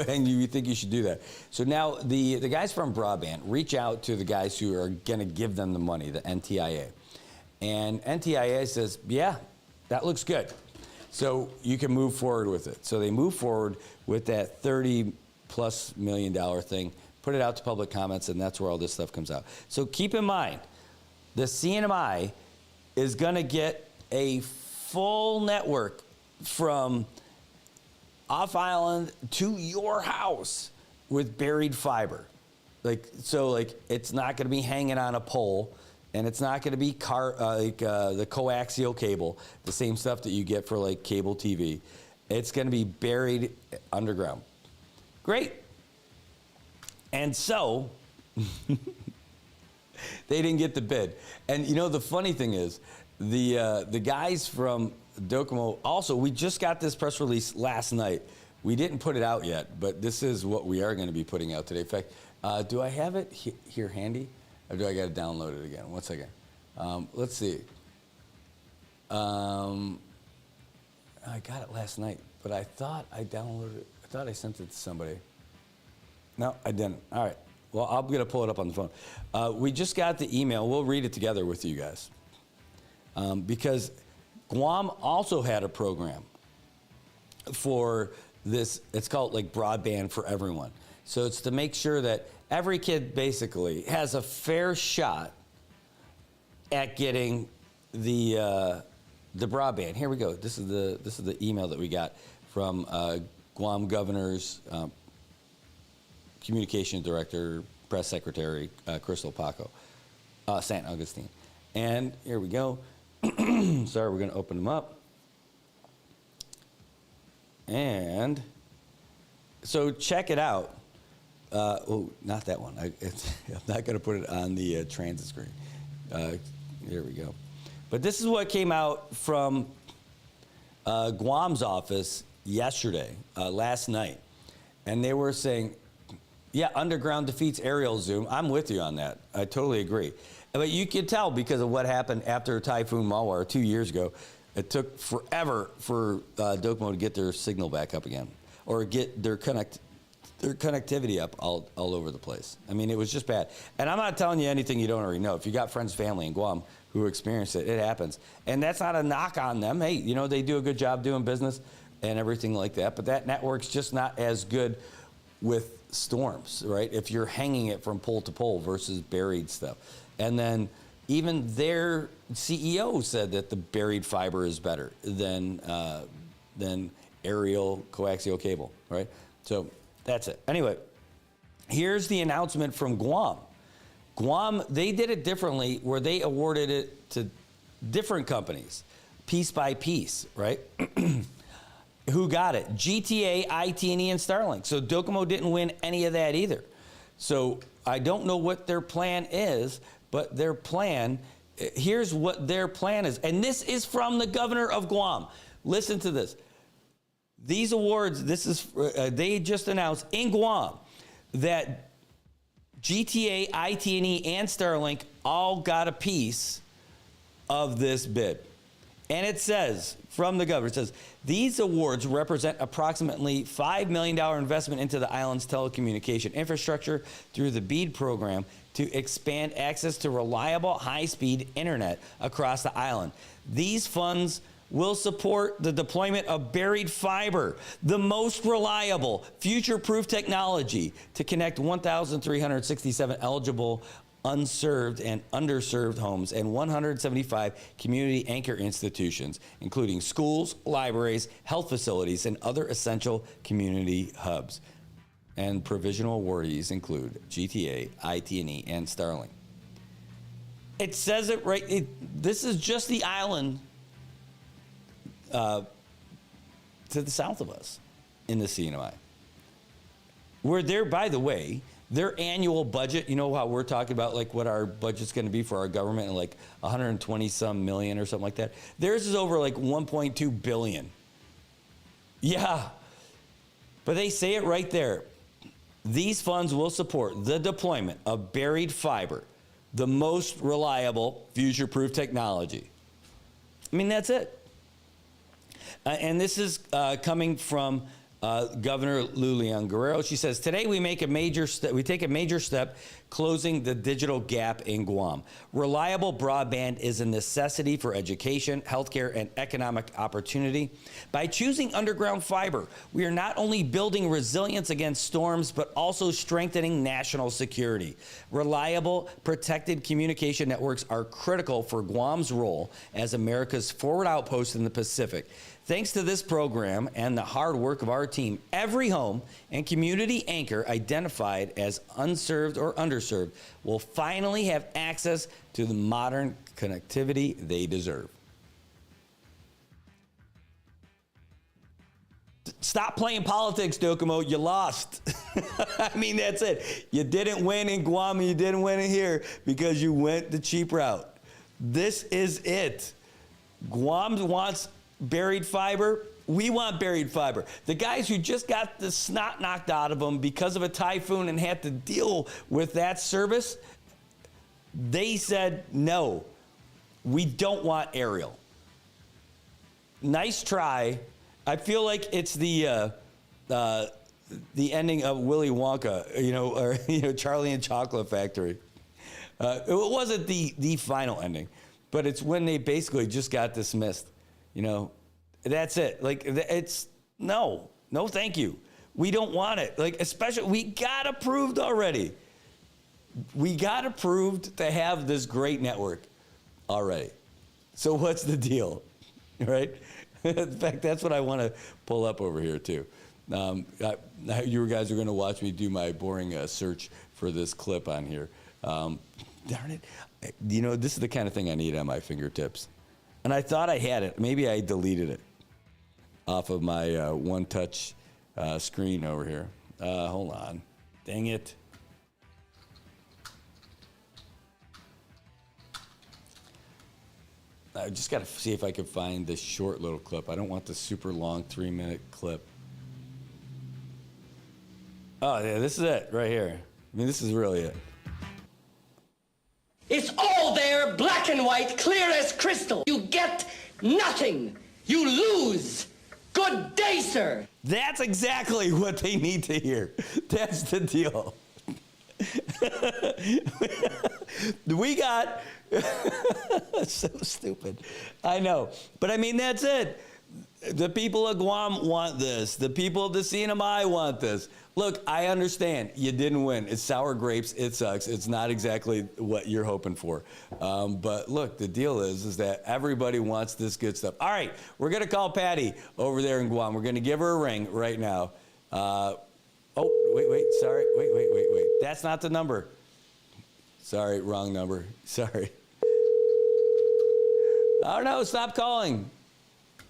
and you think you should do that. So now the guys from broadband reach out to the guys who are going to give them the money, the NTIA. And NTIA says, yeah, that looks good. So you can move forward with it. So they move forward with that $30+ million thing, put it out to public comments, and that's where all this stuff comes out. So keep in mind, the CNMI is going to get a full network from off island to your house with buried fiber. So it's not going to be hanging on a pole, and it's not going to be the coaxial cable, the same stuff that you get for like cable TV. It's going to be buried underground. Great. And so they didn't get the bid. And the funny thing is, the guys from Docomo, also, we just got this press release last night. We didn't put it out yet, but this is what we are going to be putting out today. In fact, do I have it here handy? Or do I got to download it again? 1 second. Let's see. I got it last night, but I thought I downloaded it. I thought I sent it to somebody. No, I didn't. All right. Well, I'm going to pull it up on the phone. We just got the email. We'll read it together with you guys. Because Guam also had a program for this. It's called like broadband for everyone. So it's to make sure that every kid basically has a fair shot at getting the broadband. Here we go. This is the email that we got from Guam Governor's Communication Director, Press Secretary, Crystal Paco, San Agustin. And here we go. Sorry, we're going to open them up. And so check it out. Oh, not that one. I'm not going to put it on the transit screen. Here we go. But this is what came out from Guam's office yesterday, last night. And they were saying, yeah, underground defeats aerial zoom. I'm with you on that. I totally agree. But you can tell because of what happened after Typhoon Mawar 2 years ago. It took forever for Docomo to get their signal back up again, or get their connectivity up all over the place. I mean, it was just bad. And I'm not telling you anything you don't already know. If you got friends, family in Guam who experienced it, it happens. And that's not a knock on them. Hey, they do a good job doing business and everything like that. But that network's just not as good with storms, right? If you're hanging it from pole to pole versus buried stuff. And then even their CEO said that the buried fiber is better than aerial coaxial cable, right? So that's it. Anyway, here's the announcement from Guam. Guam, they did it differently where they awarded it to different companies, piece by piece, right? Who got it? GTA, IT&E, and Starlink. So Docomo didn't win any of that either. So I don't know what their plan is, but their plan, here's what their plan is. And this is from the governor of Guam. Listen to this. These awards, they just announced in Guam that GTA, IT&E, and Starlink all got a piece of this bid. And it says, from the governor, it says, these awards represent approximately $5 million investment into the island's telecommunication infrastructure through the BEAD program to expand access to reliable, high-speed internet across the island. These funds will support the deployment of buried fiber, the most reliable, future-proof technology to connect 1,367 eligible unserved and underserved homes and 175 community anchor institutions, including schools, libraries, health facilities, and other essential community hubs. And provisional awardees include GTA, IT&E, and Starlink. It says it right. This is just the island to the south of us in the CNMI. We're there, by the way, their annual budget, you know how we're talking about like what our budget's going to be for our government and like 120 some million or something like that. Theirs is over like 1.2 billion. Yeah. But they say it right there. These funds will support the deployment of buried fiber, the most reliable future-proof technology. I mean, that's it. And this is coming from Governor Lou Leon Guerrero. She says, today we take a major step closing the digital gap in Guam. Reliable broadband is a necessity for education, healthcare, and economic opportunity. By choosing underground fiber, we are not only building resilience against storms, but also strengthening national security. Reliable, protected communication networks are critical for Guam's role as America's forward outpost in the Pacific. Thanks to this program and the hard work of our team, every home and community anchor identified as unserved or underserved will finally have access to the modern connectivity they deserve. Stop playing politics, Docomo. You lost. I mean, that's it. You didn't win in Guam and you didn't win it here because you went the cheap route. This is it. Guam wants buried fiber. We want buried fiber. The guys who just got the snot knocked out of them because of a typhoon and had to deal with that service, they said, no, we don't want aerial. Nice try. I feel like it's the ending of Willy Wonka, or Charlie and Chocolate Factory. It wasn't the final ending, but it's when they basically just got dismissed. That's it. Like, it's no, thank you. We don't want it. Like, especially, we got approved already. We got approved to have this great network already. So what's the deal, right? In fact, that's what I want to pull up over here too. You guys are going to watch me do my boring search for this clip on here. Darn it. This is the kind of thing I need on my fingertips. And I thought I had it. Maybe I deleted it off of my one-touch screen over here. Hold on. Dang it. I just got to see if I can find this short little clip. I don't want the super long 3-minute clip. Oh, yeah, this is it right here. I mean, this is really it. It's all there, black and white, clear as crystal. You get nothing. You lose. Good day, sir. That's exactly what they need to hear. That's the deal. We got... so stupid. I know. But I mean, that's it. The people of Guam want this. The people of the CNMI want this. Look, I understand you didn't win. It's sour grapes. It sucks. It's not exactly what you're hoping for. But look, the deal is that everybody wants this good stuff. All right, we're going to call Patty over there in Guam. We're going to give her a ring right now. Wait. Sorry. Wait. That's not the number. Sorry, wrong number. Sorry. Oh, no, stop calling.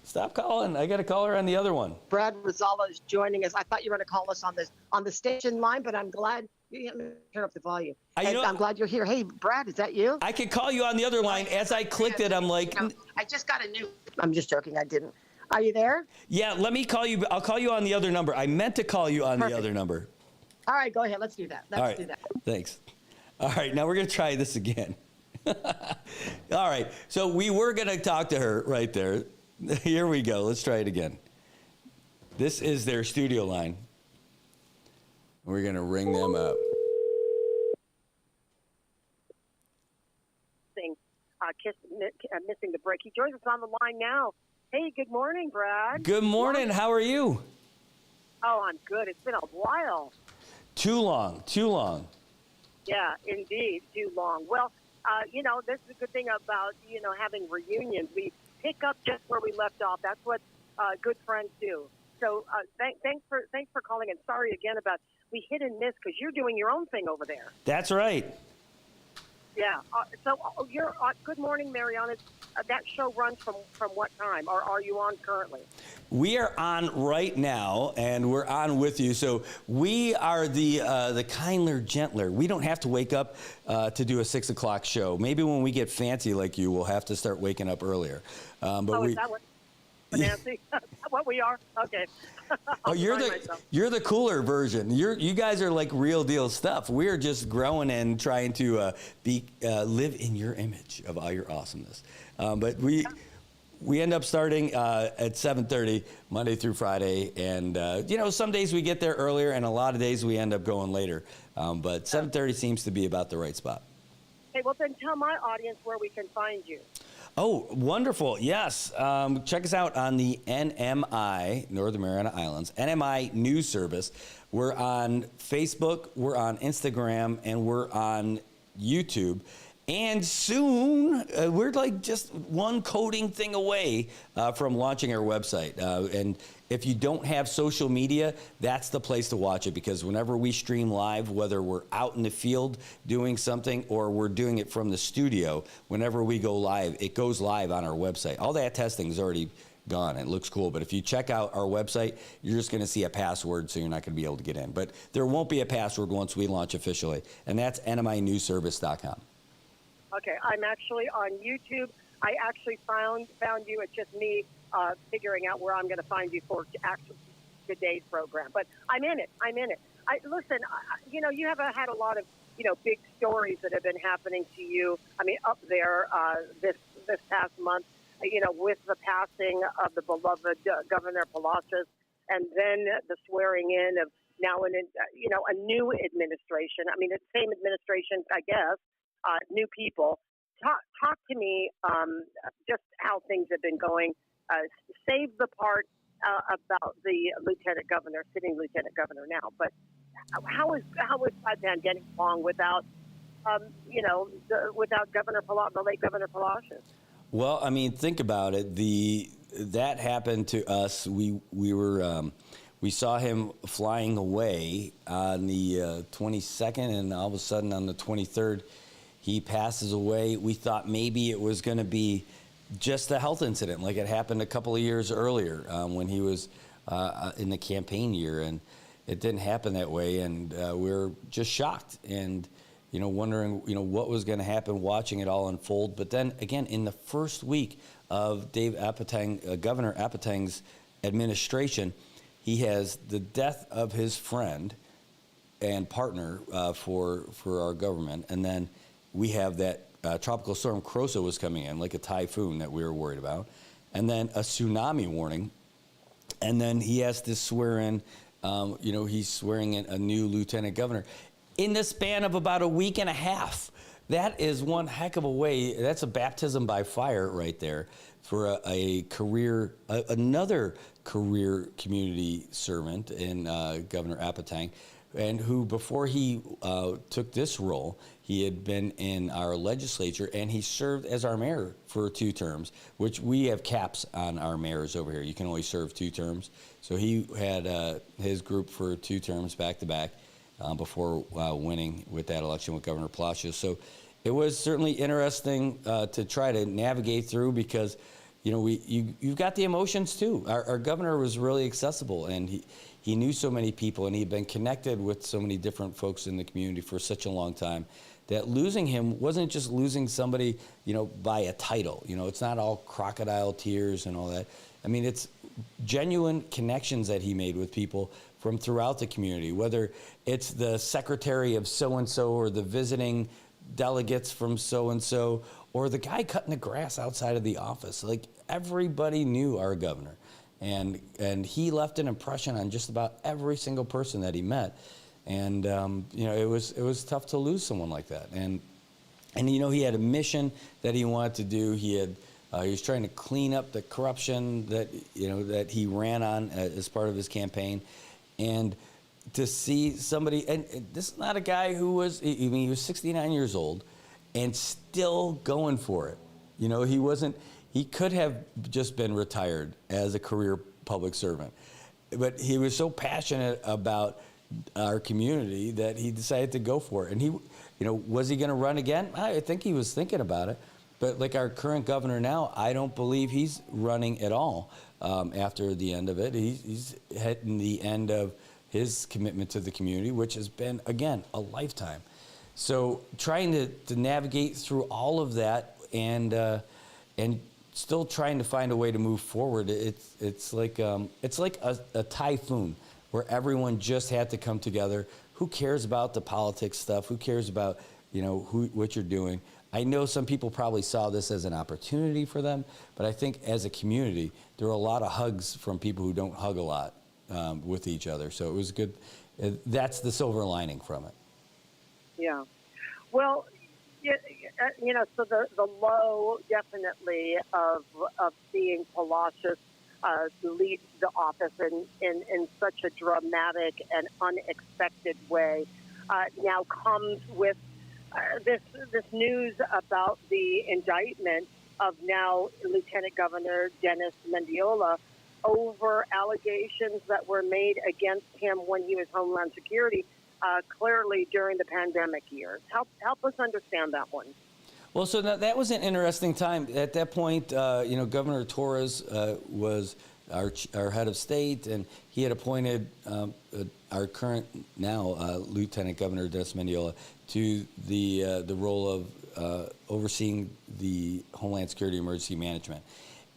Stop calling. I got to call her on the other one. Brad Rosala is joining us. I thought you were going to call us on the station line, but I'm glad you turn up the volume. I'm glad you're here. Hey, Brad, is that you? I could call you on the other line. As I clicked it, I'm like... I just got a new... I'm just joking. I didn't. Are you there? Yeah, let me call you. I'll call you on the other number. I meant to call you on the other number. All right, go ahead. Let's do that. Let's do that. Thanks. All right, now we're going to try this again. All right, so we were going to talk to her right there. Here we go. Let's try it again. This is their studio line. We're going to ring them up. Missing the break. He joins us on the line now. Hey, good morning, Brad. Good morning. How are you? Oh, I'm good. It's been a while. Too long. Yeah, indeed, too long. Well, this is a good thing about, having reunions. We pick up just where we left off. That's what good friends do. So thanks for calling, and sorry again about we hit and miss because you're doing your own thing over there. That's right. Yeah. So you're Good Morning, Marianas. That show runs from what time, or are you on currently? We are on right now, and we're on with you. So we are the kinder, gentler. We don't have to wake up to do a 6 o'clock show. Maybe when we get fancy like you, we'll have to start waking up earlier. Is that what, Nancy? What we are? Okay. Oh, you're the cooler version. You guys are like real deal stuff. We're just growing and trying to live in your image of all your awesomeness. But we end up starting at 7:30 Monday through Friday, and some days we get there earlier, and a lot of days we end up going later. But 7:30 seems to be about the right spot. Hey, well then tell my audience where we can find you. Oh, wonderful. Yes. Check us out on the NMI, Northern Mariana Islands, NMI News Service. We're on Facebook, we're on Instagram, and we're on YouTube. And soon, we're like just one coding thing away from launching our website. And if you don't have social media, that's the place to watch it, because whenever we stream live, whether we're out in the field doing something or we're doing it from the studio, whenever we go live, it goes live on our website. All that testing is already gone. It looks cool. But if you check out our website, you're just going to see a password, so you're not going to be able to get in. But there won't be a password once we launch officially, and that's nminewsservice.com. Okay, I'm actually on YouTube. I actually found you. It's just me figuring out where I'm going to find you for today's program. But I'm in it. Listen, you have had a lot of, big stories that have been happening to you. I mean, up there this past month, with the passing of the beloved Governor Palacios, and then the swearing in of now a new administration. I mean, it's the same administration, I guess. New people. Talk to me just how things have been going. Save the part about the sitting lieutenant governor now. But how is Saipan getting along without without the late Governor Palacios? Well, I mean, think about it. That happened to us. We saw him flying away on the 22nd, and all of a sudden on the 23rd. He passes away. We thought maybe it was going to be just a health incident like it happened a couple of years earlier when he was in the campaign year, and it didn't happen that way, and we were just shocked and wondering what was going to happen, watching it all unfold. But then again, in the first week of Governor Apateng's administration, he has the death of his friend and partner for our government, and then we have that tropical storm Croso was coming in, like a typhoon that we were worried about, and then a tsunami warning, and then he has to swear in, he's swearing in a new lieutenant governor in the span of about a week and a half. That is one heck of a way. That's a baptism by fire right there for another career community servant in Governor Apateng, and who, before he took this role, he had been in our legislature, and he served as our mayor for 2 terms, which we have caps on our mayors over here. You can only serve 2 terms. So he had his group for 2 terms back to back before winning with that election with Governor Palacios. So it was certainly interesting to try to navigate through, because you've got the emotions too. Our governor was really accessible, and he knew so many people, and he'd been connected with so many different folks in the community for such a long time, that losing him wasn't just losing somebody, by a title. It's not all crocodile tears and all that. I mean, it's genuine connections that he made with people from throughout the community, whether it's the secretary of so-and-so or the visiting delegates from so-and-so or the guy cutting the grass outside of the office. Like, everybody knew our governor. And he left an impression on just about every single person that he met. And, it was tough to lose someone like that. And he had a mission that he wanted to do. He had He was trying to clean up the corruption that that he ran on as part of his campaign, and to see somebody, and this is not a guy who was, he was 69 years old, and still going for it. He could have just been retired as a career public servant, but he was so passionate about our community that he decided to go for it. And he, was he going to run again? I think he was thinking about it. But like our current governor now, I don't believe he's running at all after the end of it. He's hitting the end of his commitment to the community, which has been, again, a lifetime. So trying to navigate through all of that and still trying to find a way to move forward. It's like a typhoon where everyone just had to come together. Who cares about the politics stuff? Who cares about what you're doing? I know some people probably saw this as an opportunity for them, but I think as a community, there were a lot of hugs from people who don't hug a lot with each other. So it was good. That's the silver lining from it. Yeah. Well, so the low definitely of seeing Palacios leave the office in such a dramatic and unexpected way now comes with this news about the indictment of now Lieutenant Governor Dennis Mendiola over allegations that were made against him when he was Homeland Security, clearly during the pandemic years. Help us understand that one. Well, so that was an interesting time. At that point, Governor Torres was our head of state, and he had appointed our current now Lieutenant Governor Dennis Mendiola to the role of overseeing the Homeland Security Emergency Management.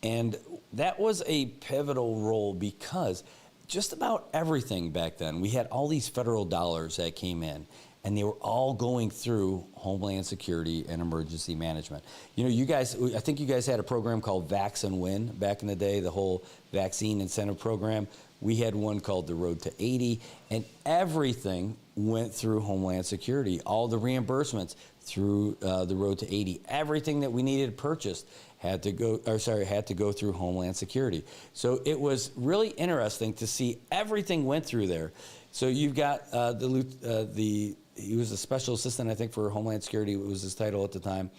And that was a pivotal role because just about everything back then, we had all these federal dollars that came in, and they were all going through Homeland Security and Emergency Management. I think you guys had a program called Vax and Win back in the day, the whole vaccine incentive program. We had one called the Road to 80, and everything went through Homeland Security. All the reimbursements through the Road to 80. Everything that we needed purchased had to go through Homeland Security. So it was really interesting to see everything went through there. So you've got he was a special assistant, I think, for Homeland Security. It was his title at the time.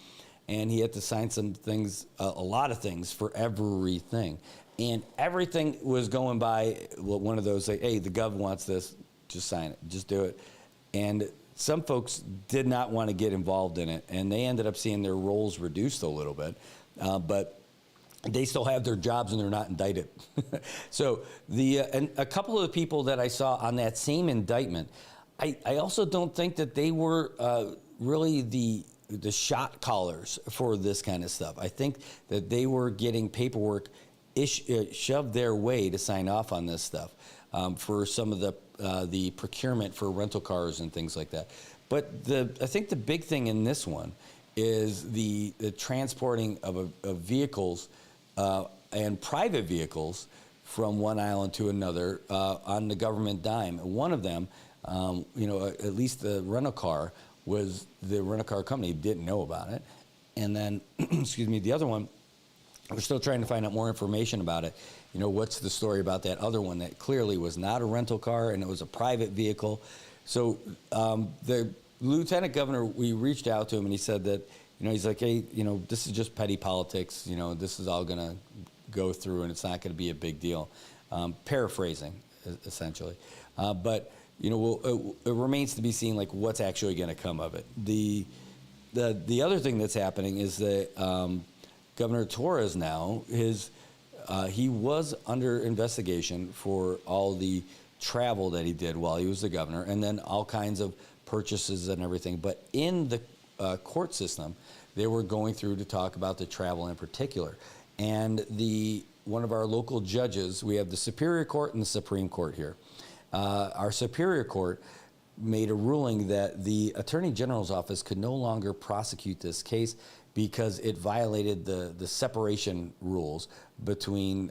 And he had to sign some things, a lot of things for everything. And everything was going by one of those, like, hey, the gov wants this, just sign it, just do it. And some folks did not want to get involved in it. And they ended up seeing their roles reduced a little bit. But they still have their jobs and they're not indicted. So and a couple of the people that I saw on that same indictment, I also don't think that they were really the shot callers for this kind of stuff. I think that they were getting paperwork shoved their way to sign off on this stuff for some of the procurement for rental cars and things like that. But I think the big thing in this one is the transporting of vehicles and private vehicles from one island to another on the government dime. One of them, at least the rental car company didn't know about it. And then, the other one, we're still trying to find out more information about it. What's the story about that other one that clearly was not a rental car and it was a private vehicle? So the lieutenant governor, we reached out to him and he said that, he's like, hey, this is just petty politics. This is all going to go through and it's not going to be a big deal. Paraphrasing, essentially. But, it remains to be seen, like, what's actually going to come of it. The other thing that's happening is that Governor Torres now, he was under investigation for all the travel that he did while he was the governor, and then all kinds of purchases and everything. But in the court system, they were going through to talk about the travel in particular. And one of our local judges, we have the Superior Court and the Supreme Court here. Our Superior Court made a ruling that the Attorney General's office could no longer prosecute this case because it violated the separation rules between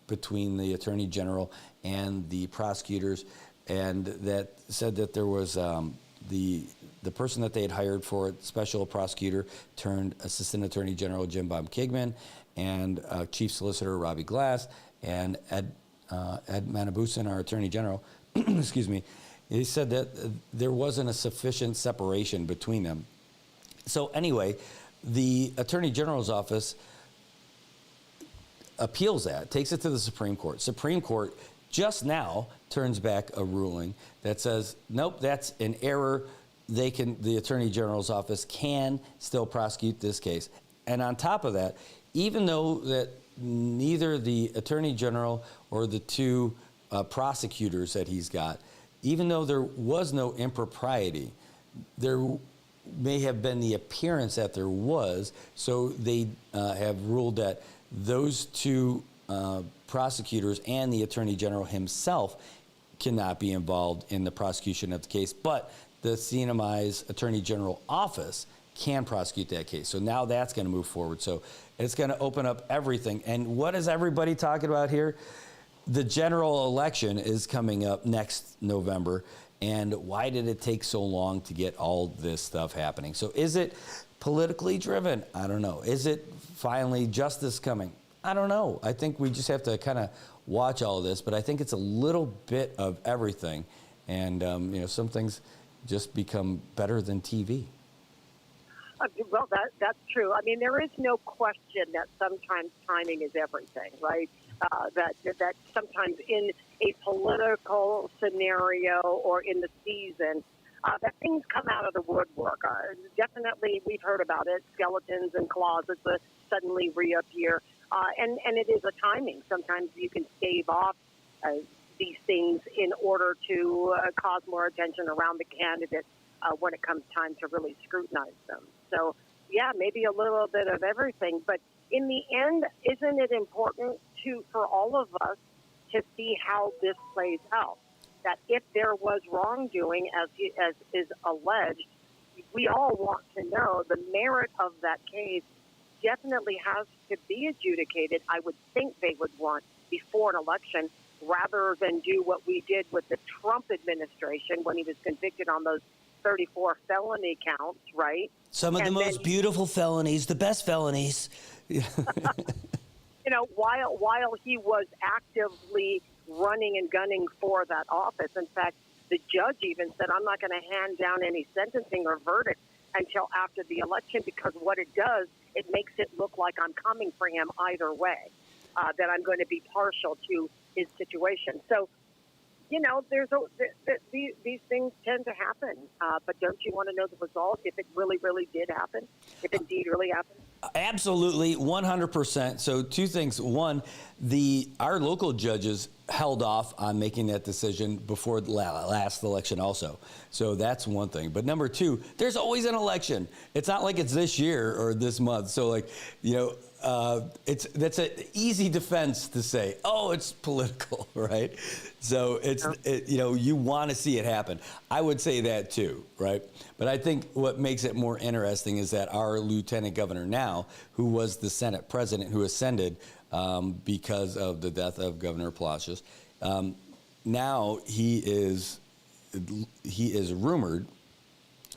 between the Attorney General and the prosecutors, and that said that there was the person that they had hired for it, special prosecutor turned Assistant Attorney General Jim Bob Kigman, and Chief Solicitor Robbie Glass, and Ed Manabusan, our Attorney General, excuse me, he said that there wasn't a sufficient separation between them. So anyway, the Attorney General's office appeals that, takes it to the Supreme Court. Supreme Court just now turns back a ruling that says, nope, that's an error. The Attorney General's office can still prosecute this case. And on top of that, even though that neither the Attorney General or the two prosecutors that he's got, even though there was no impropriety, there may have been the appearance that there was, so they have ruled that those two prosecutors and the Attorney General himself cannot be involved in the prosecution of the case, but the CNMI's Attorney General office can prosecute that case. So now that's going to move forward. So it's going to open up everything. And what is everybody talking about here? The general election is coming up next November. And why did it take so long to get all this stuff happening? So is it politically driven? I don't know. Is it finally justice coming? I don't know. I think we just have to kind of watch all of this. But I think it's a little bit of everything. And, some things just become better than TV. Well, that's true. I mean, there is no question that sometimes timing is everything, right? That sometimes in a political scenario or in the season, that things come out of the woodwork. Definitely, we've heard about it, skeletons in closets that suddenly reappear. And it is a timing. Sometimes you can stave off these things in order to cause more attention around the candidate when it comes time to really scrutinize them. So, yeah, maybe a little bit of everything. But in the end, isn't it important for all of us to see how this plays out? That if there was wrongdoing, as is alleged, we all want to know the merit of that case definitely has to be adjudicated. I would think they would want before an election, rather than do what we did with the Trump administration when he was convicted on those 34 felony counts, right? Some of the most beautiful felonies, the best felonies. While he was actively running and gunning for that office. In fact, the judge even said, I'm not going to hand down any sentencing or verdict until after the election, because what it does, it makes it look like I'm coming for him either way, that I'm going to be partial to his situation. So, these things tend to happen, but don't you want to know the result if it really, really did happen, if indeed really happened? Absolutely, 100%. So two things. One, our local judges held off on making that decision before the last election also. So that's one thing. But number two, there's always an election. It's not like it's this year or this month. So that's an easy defense to say, oh, it's political, right? So you want to see it happen. I would say that too, right? But I think what makes it more interesting is that our lieutenant governor now, who was the Senate president, who ascended because of the death of Governor Palacios, now he is rumored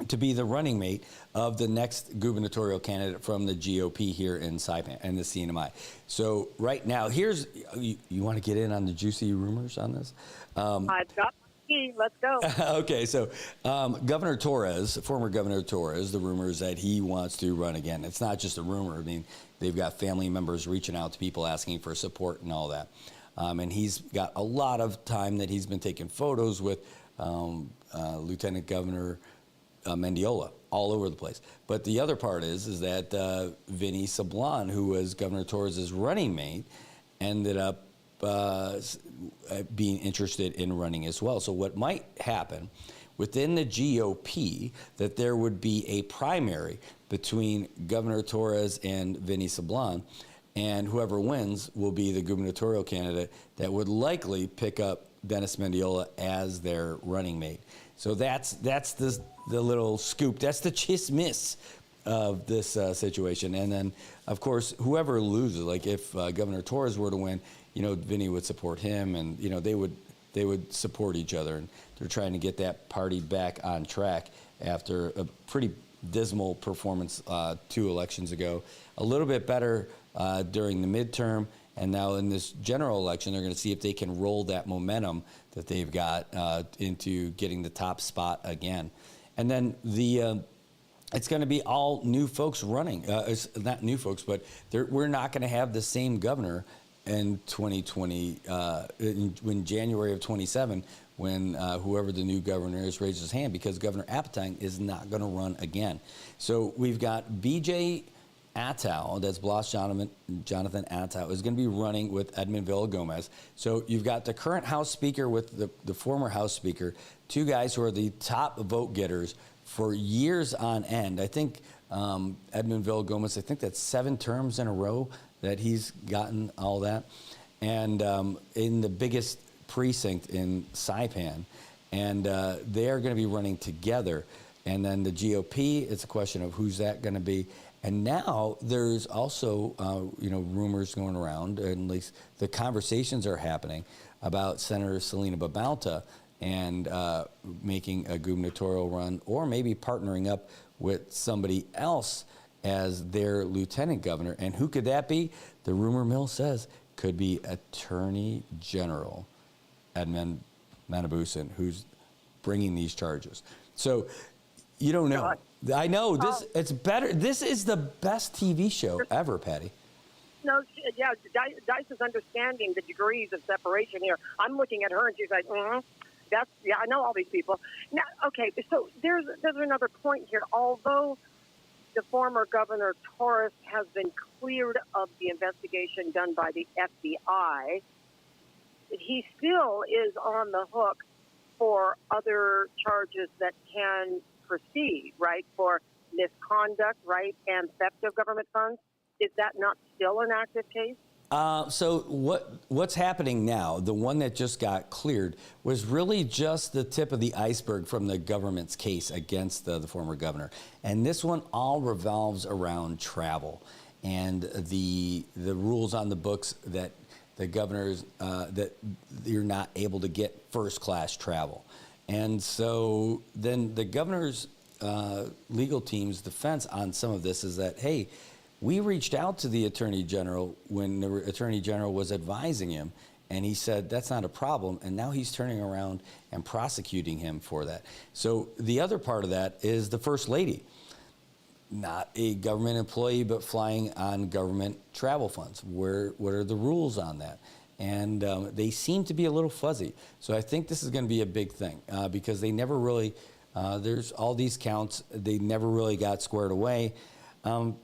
to be the running mate of the next gubernatorial candidate from the GOP here in Saipan and the CNMI. So right now, you want to get in on the juicy rumors on this? I've got key. Let's go. Okay, so Governor Torres, former Governor Torres, the rumor is that he wants to run again. It's not just a rumor. I mean, they've got family members reaching out to people asking for support and all that. And he's got a lot of time that he's been taking photos with Lieutenant Governor Mendiola all over the place. But the other part is that Vinny Sablon, who was Governor Torres' running mate, ended up being interested in running as well. So what might happen within the GOP, that there would be a primary between Governor Torres and Vinny Sablon, and whoever wins will be the gubernatorial candidate that would likely pick up Dennis Mendiola as their running mate. So that's the little scoop. That's the chismis of this situation. And then, of course, whoever loses, like if Governor Torres were to win, Vinny would support him, and they would they would support each other. And they're trying to get that party back on track after a pretty dismal performance 2 elections ago. A little bit better during the midterm, and now in this general election, they're going to see if they can roll that momentum that they've got into getting the top spot again. And then it's going to be all new folks running. It's not new folks, but we're not going to have the same governor in 2020, in January of 27, when whoever the new governor is raises his hand, because Governor Appleton is not going to run again. So we've got B.J. Attow, that's Blas Jonathan Attow, is going to be running with Edmund Villagomez. So you've got the current House Speaker with the former House Speaker, 2 guys who are the top vote getters for years on end. I think Edmund Villagomez, I think that's 7 terms in a row that he's gotten all that. And in the biggest precinct in Saipan. And they are going to be running together. And then the GOP, it's a question of who's that going to be. And now there's also, rumors going around, and at least the conversations are happening about Senator Selena Babauta and making a gubernatorial run, or maybe partnering up with somebody else as their lieutenant governor. And who could that be? The rumor mill says could be Attorney General Edmund Manabusan, who's bringing these charges. So you don't know. I know this. It's better. This is the best TV show ever, Patty. No, yeah, Dice is understanding the degrees of separation here. I'm looking at her, and she's like, I know all these people. Now, okay, so there's another point here. Although the former Governor Torres has been cleared of the investigation done by the FBI, he still is on the hook for other charges that can proceed, right, for misconduct, right, and theft of government funds. Is that not still an active case? So what's happening now, the one that just got cleared, was really just the tip of the iceberg from the government's case against the former governor. And this one all revolves around travel and the rules on the books that the governors, that you're not able to get first-class travel. And so then the governor's legal team's defense on some of this is that, hey, we reached out to the Attorney General when the Attorney General was advising him, and he said that's not a problem, and now he's turning around and prosecuting him for that. So the other part of that is the First Lady, not a government employee, but flying on government travel funds. What are the rules on that? And they seem to be a little fuzzy. So I think this is going to be a big thing because they never really, there's all these counts, they never really got squared away. And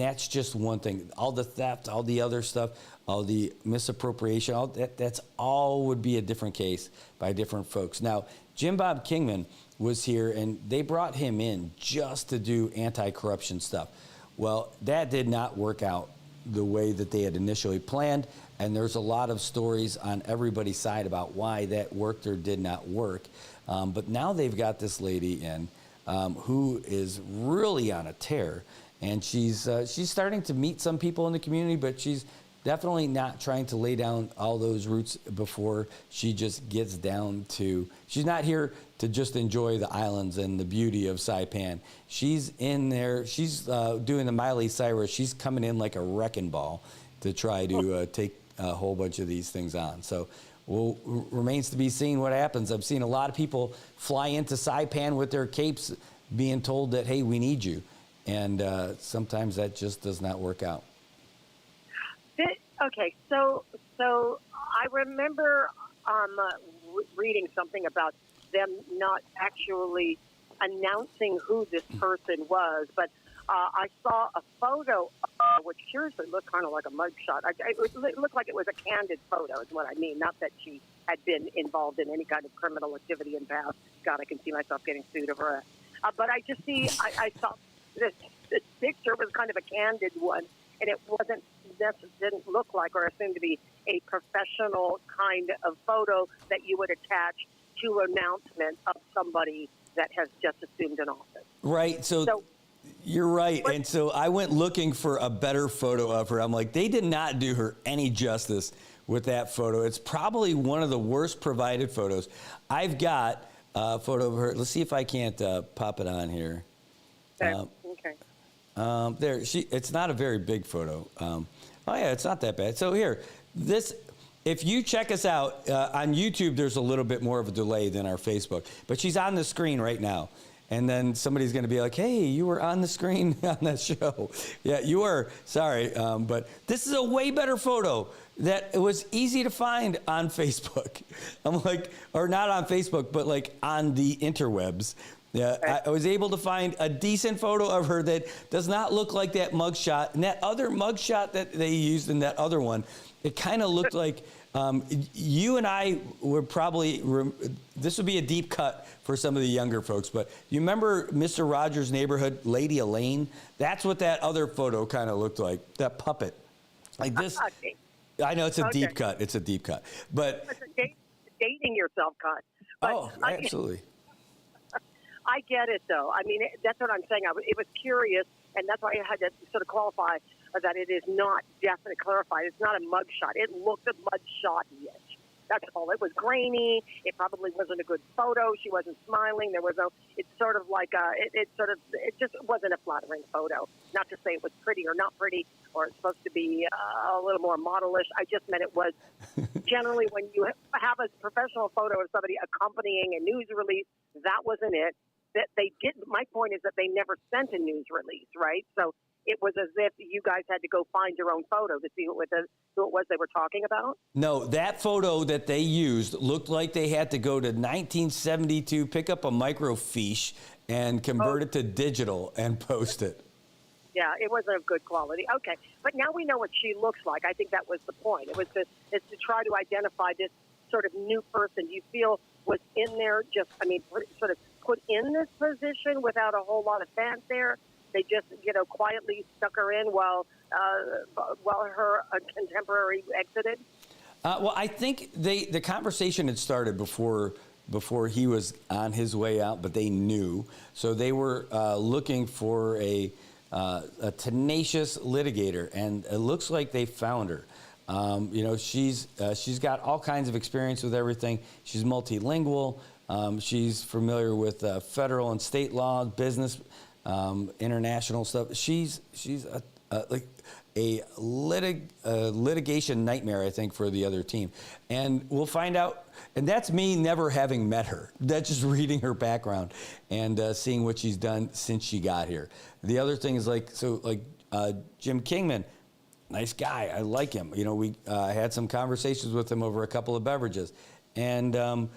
that's just one thing. All the theft, all the other stuff, all the misappropriation, all that's all would be a different case by different folks. Now, Jim Bob Kingman was here, and they brought him in just to do anti-corruption stuff. Well, that did not work out the way that they had initially planned, and there's a lot of stories on everybody's side about why that worked or did not work. But now they've got this lady in who is really on a tear, and she's starting to meet some people in the community, but she's definitely not trying to lay down all those roots before she just gets down to, she's not here to just enjoy the islands and the beauty of Saipan. She's in there, she's doing the Miley Cyrus, she's coming in like a wrecking ball to try to take a whole bunch of these things on. So remains to be seen what happens. I've seen a lot of people fly into Saipan with their capes being told that, hey, we need you. And sometimes that just does not work out. Okay, so I remember reading something about them not actually announcing who this person was, but I saw a photo which seriously looked kind of like a mugshot. It looked like it was a candid photo is what I mean, not that she had been involved in any kind of criminal activity in the past. God, I can see myself getting sued over it. But I just see, I saw this picture was kind of a candid one, and it didn't look like or assumed to be a professional kind of photo that you would attach to an announcement of somebody that has just assumed an office. Right. So you're right. And so I went looking for a better photo of her. I'm like, they did not do her any justice with that photo. It's probably one of the worst provided photos. I've got a photo of her. Let's see if I can't pop it on here. Okay. There, it's not a very big photo. Oh yeah, it's not that bad. So here, if you check us out on YouTube, there's a little bit more of a delay than our Facebook, but she's on the screen right now. And then somebody's going to be like, hey, you were on the screen on that show. Yeah, you were. Sorry. But this is a way better photo that it was easy to find on Facebook. I'm like, or not on Facebook, but like on the interwebs. Yeah, I was able to find a decent photo of her that does not look like that mugshot. And that other mugshot that they used in that other one, it kind of looked like you and I would probably, this would be a deep cut for some of the younger folks, but you remember Mr. Rogers' Neighborhood, Lady Elaine? That's what that other photo kind of looked like, that puppet. Like this. I know it's a deep cut. It's a deep cut. But it's a dating yourself cut. But absolutely. I get it, though. I mean, that's what I'm saying. It was curious, and that's why I had to sort of qualify that it is not definitely clarified. It's not a mugshot. It looked a mugshot-ish. That's all. It was grainy. It probably wasn't a good photo. She wasn't smiling. There was no. It's sort of like it just wasn't a flattering photo. Not to say it was pretty or not pretty, or it's supposed to be a little more modelish. I just meant it was generally when you have a professional photo of somebody accompanying a news release. That wasn't it. That they did. My point is that they never sent a news release, right? So it was as if you guys had to go find your own photo to see who it was they were talking about. No, that photo that they used looked like they had to go to 1972, pick up a microfiche, and convert it to digital and post it. Yeah, it wasn't of good quality. Okay, but now we know what she looks like. I think that was the point. It was to try to identify this sort of new person you feel was in there. Sort of put in this position without a whole lot of fanfare. They just, quietly stuck her in while her contemporary exited. Well, I think the conversation had started before he was on his way out, but they knew. So they were looking for a tenacious litigator, and it looks like they found her. She's got all kinds of experience with everything. She's multilingual. She's familiar with federal and state law, business, international stuff. She's a litigation nightmare, I think, for the other team. And we'll find out. And that's me never having met her. That's just reading her background and seeing what she's done since she got here. The other thing is Jim Kingman, nice guy. I like him. We had some conversations with him over a couple of beverages. And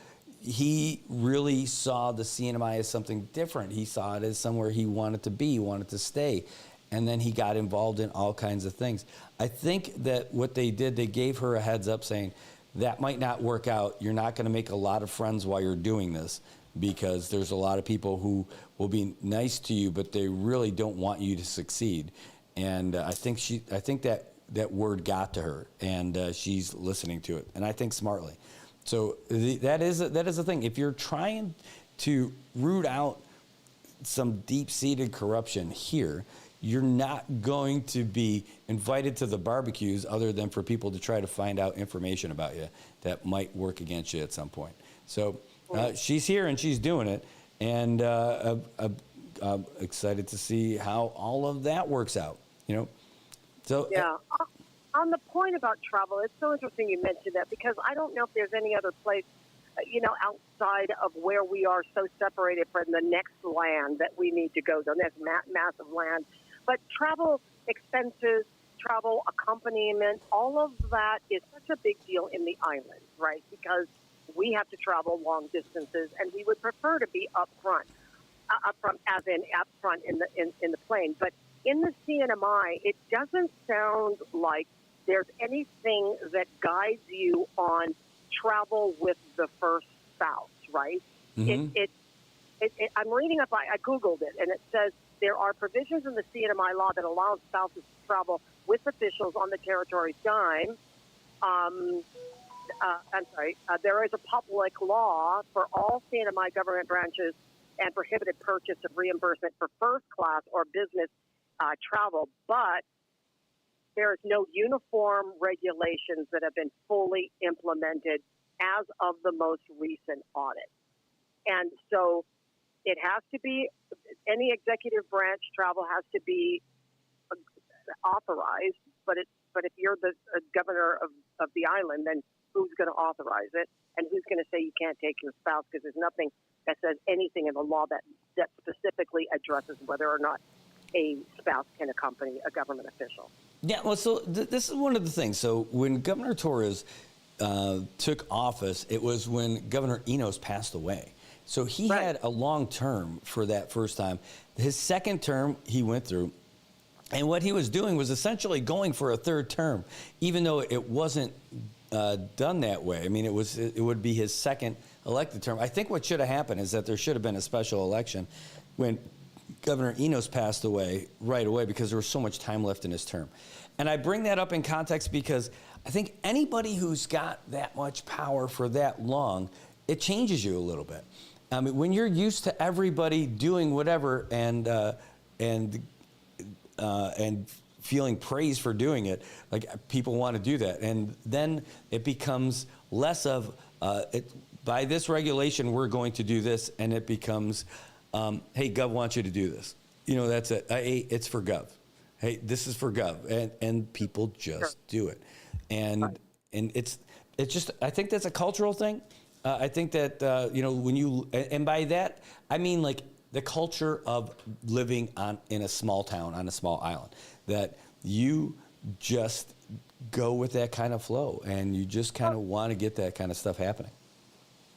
he really saw the CNMI as something different. He saw it as somewhere he wanted to be, wanted to stay. And then he got involved in all kinds of things. I think that what they did, they gave her a heads up saying, that might not work out. You're not going to make a lot of friends while you're doing this because there's a lot of people who will be nice to you, but they really don't want you to succeed. And I think that word got to her, and she's listening to it, and I think smartly. So that is the thing. If you're trying to root out some deep-seated corruption here, you're not going to be invited to the barbecues other than for people to try to find out information about you that might work against you at some point. So she's here and she's doing it, and I'm excited to see how all of that works out. So yeah. On the point about travel, it's so interesting you mentioned that because I don't know if there's any other place, outside of where we are so separated from the next land that we need to go, the next massive land. But travel expenses, travel accompaniment, all of that is such a big deal in the islands, right? Because we have to travel long distances, and we would prefer to be up front in the plane. But in the CNMI, it doesn't sound like there's anything that guides you on travel with the first spouse, right? Mm-hmm. I'm reading up, I Googled it, and it says there are provisions in the CNMI law that allow spouses to travel with officials on the territory's dime. There is a public law for all CNMI government branches and prohibited purchase of reimbursement for first class or business travel, but There is no uniform regulations that have been fully implemented as of the most recent audit. And so it has to be, any executive branch travel has to be authorized, but if you're the governor of the island, then who's going to authorize it? And who's going to say you can't take your spouse? Because there's nothing that says anything in the law that specifically addresses whether or not a spouse can accompany a government official. Yeah, well, so this is one of the things. So when Governor Torres took office, it was when Governor Enos passed away. So he had a long term for that first time. His second term, he went through. And what he was doing was essentially going for a third term, even though it wasn't done that way. I mean, it would be his second elected term. I think what should have happened is that there should have been a special election when Governor Enos passed away right away, because there was so much time left in his term. And I bring that up in context because I think anybody who's got that much power for that long, it changes you a little bit. I mean, when you're used to everybody doing whatever and feeling praise for doing it, like people want to do that, and then it becomes less of by this regulation we're going to do this, and it becomes hey, Gov wants you to do this. You know, that's it. Hey, it's for Gov. Hey, this is for Gov, and people just do it, and it's just, I think that's a cultural thing. I think that you know, when you, and by that I mean like the culture of living in a small town on a small island, that you just go with that kind of flow, and you just kind of want to get that kind of stuff happening.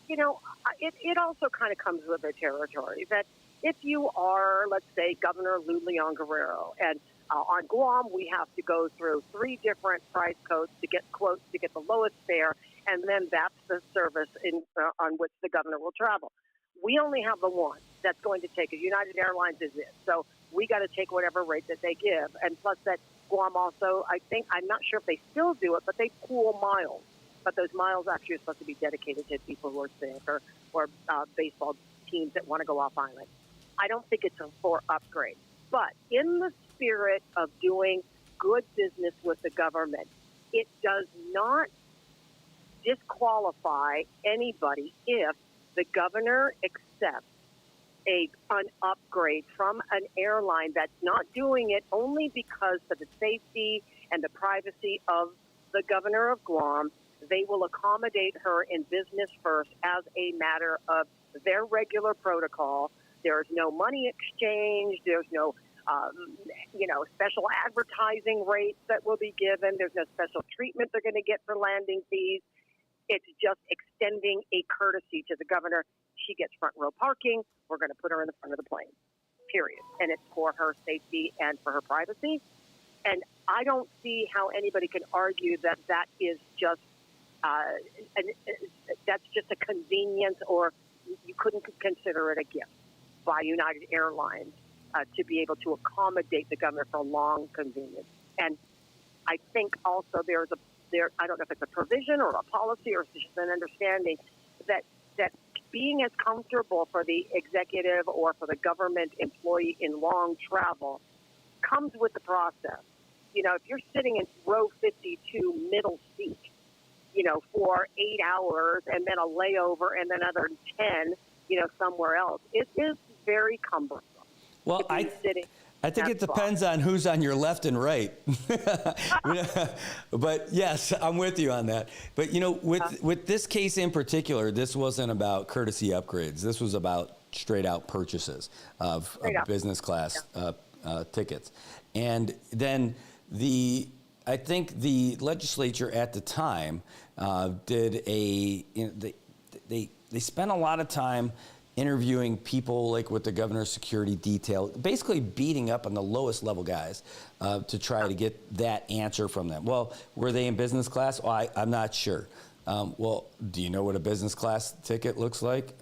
You know, it also kind of comes with the territory that if you are, let's say, Governor Lou Leon Guerrero, and on Guam we have to go through 3 different price codes to get quotes to get the lowest fare, and then that's the service on which the governor will travel. We only have the one that's going to take it. United Airlines is it. So we got to take whatever rate that they give. And plus that Guam also, I think, I'm not sure if they still do it, but they pool miles. But those miles actually are supposed to be dedicated to people who are sick or baseball teams that want to go off island. I don't think it's a for upgrade. But in the spirit of doing good business with the government, it does not disqualify anybody if the governor accepts an upgrade from an airline that's not doing it only because of the safety and the privacy of the governor of Guam. They will accommodate her in business first as a matter of their regular protocol. There's no money exchange. There's no, special advertising rates that will be given. There's no special treatment they're going to get for landing fees. It's just extending a courtesy to the governor. She gets front row parking. We're going to put her in the front of the plane, period. And it's for her safety and for her privacy. And I don't see how anybody can argue that that is just that's just a convenience, or you couldn't consider it a gift by United Airlines to be able to accommodate the governor for long convenience. And I think also I don't know if it's a provision or a policy or just an understanding that being as comfortable for the executive or for the government employee in long travel comes with the process. You know, if you're sitting in row 52 middle seat, for 8 hours and then a layover and then another 10, somewhere else, it is very cumbersome. Well, I think it depends on who's on your left and right. But yes, I'm with you on that. But with this case in particular, this wasn't about courtesy upgrades. This was about straight out purchases of business class tickets. And then I think the legislature at the time they spent a lot of time interviewing people like with the governor's security detail, basically beating up on the lowest level guys to try to get that answer from them. Well, were they in business class? Well, I'm not sure. Well, do you know what a business class ticket looks like?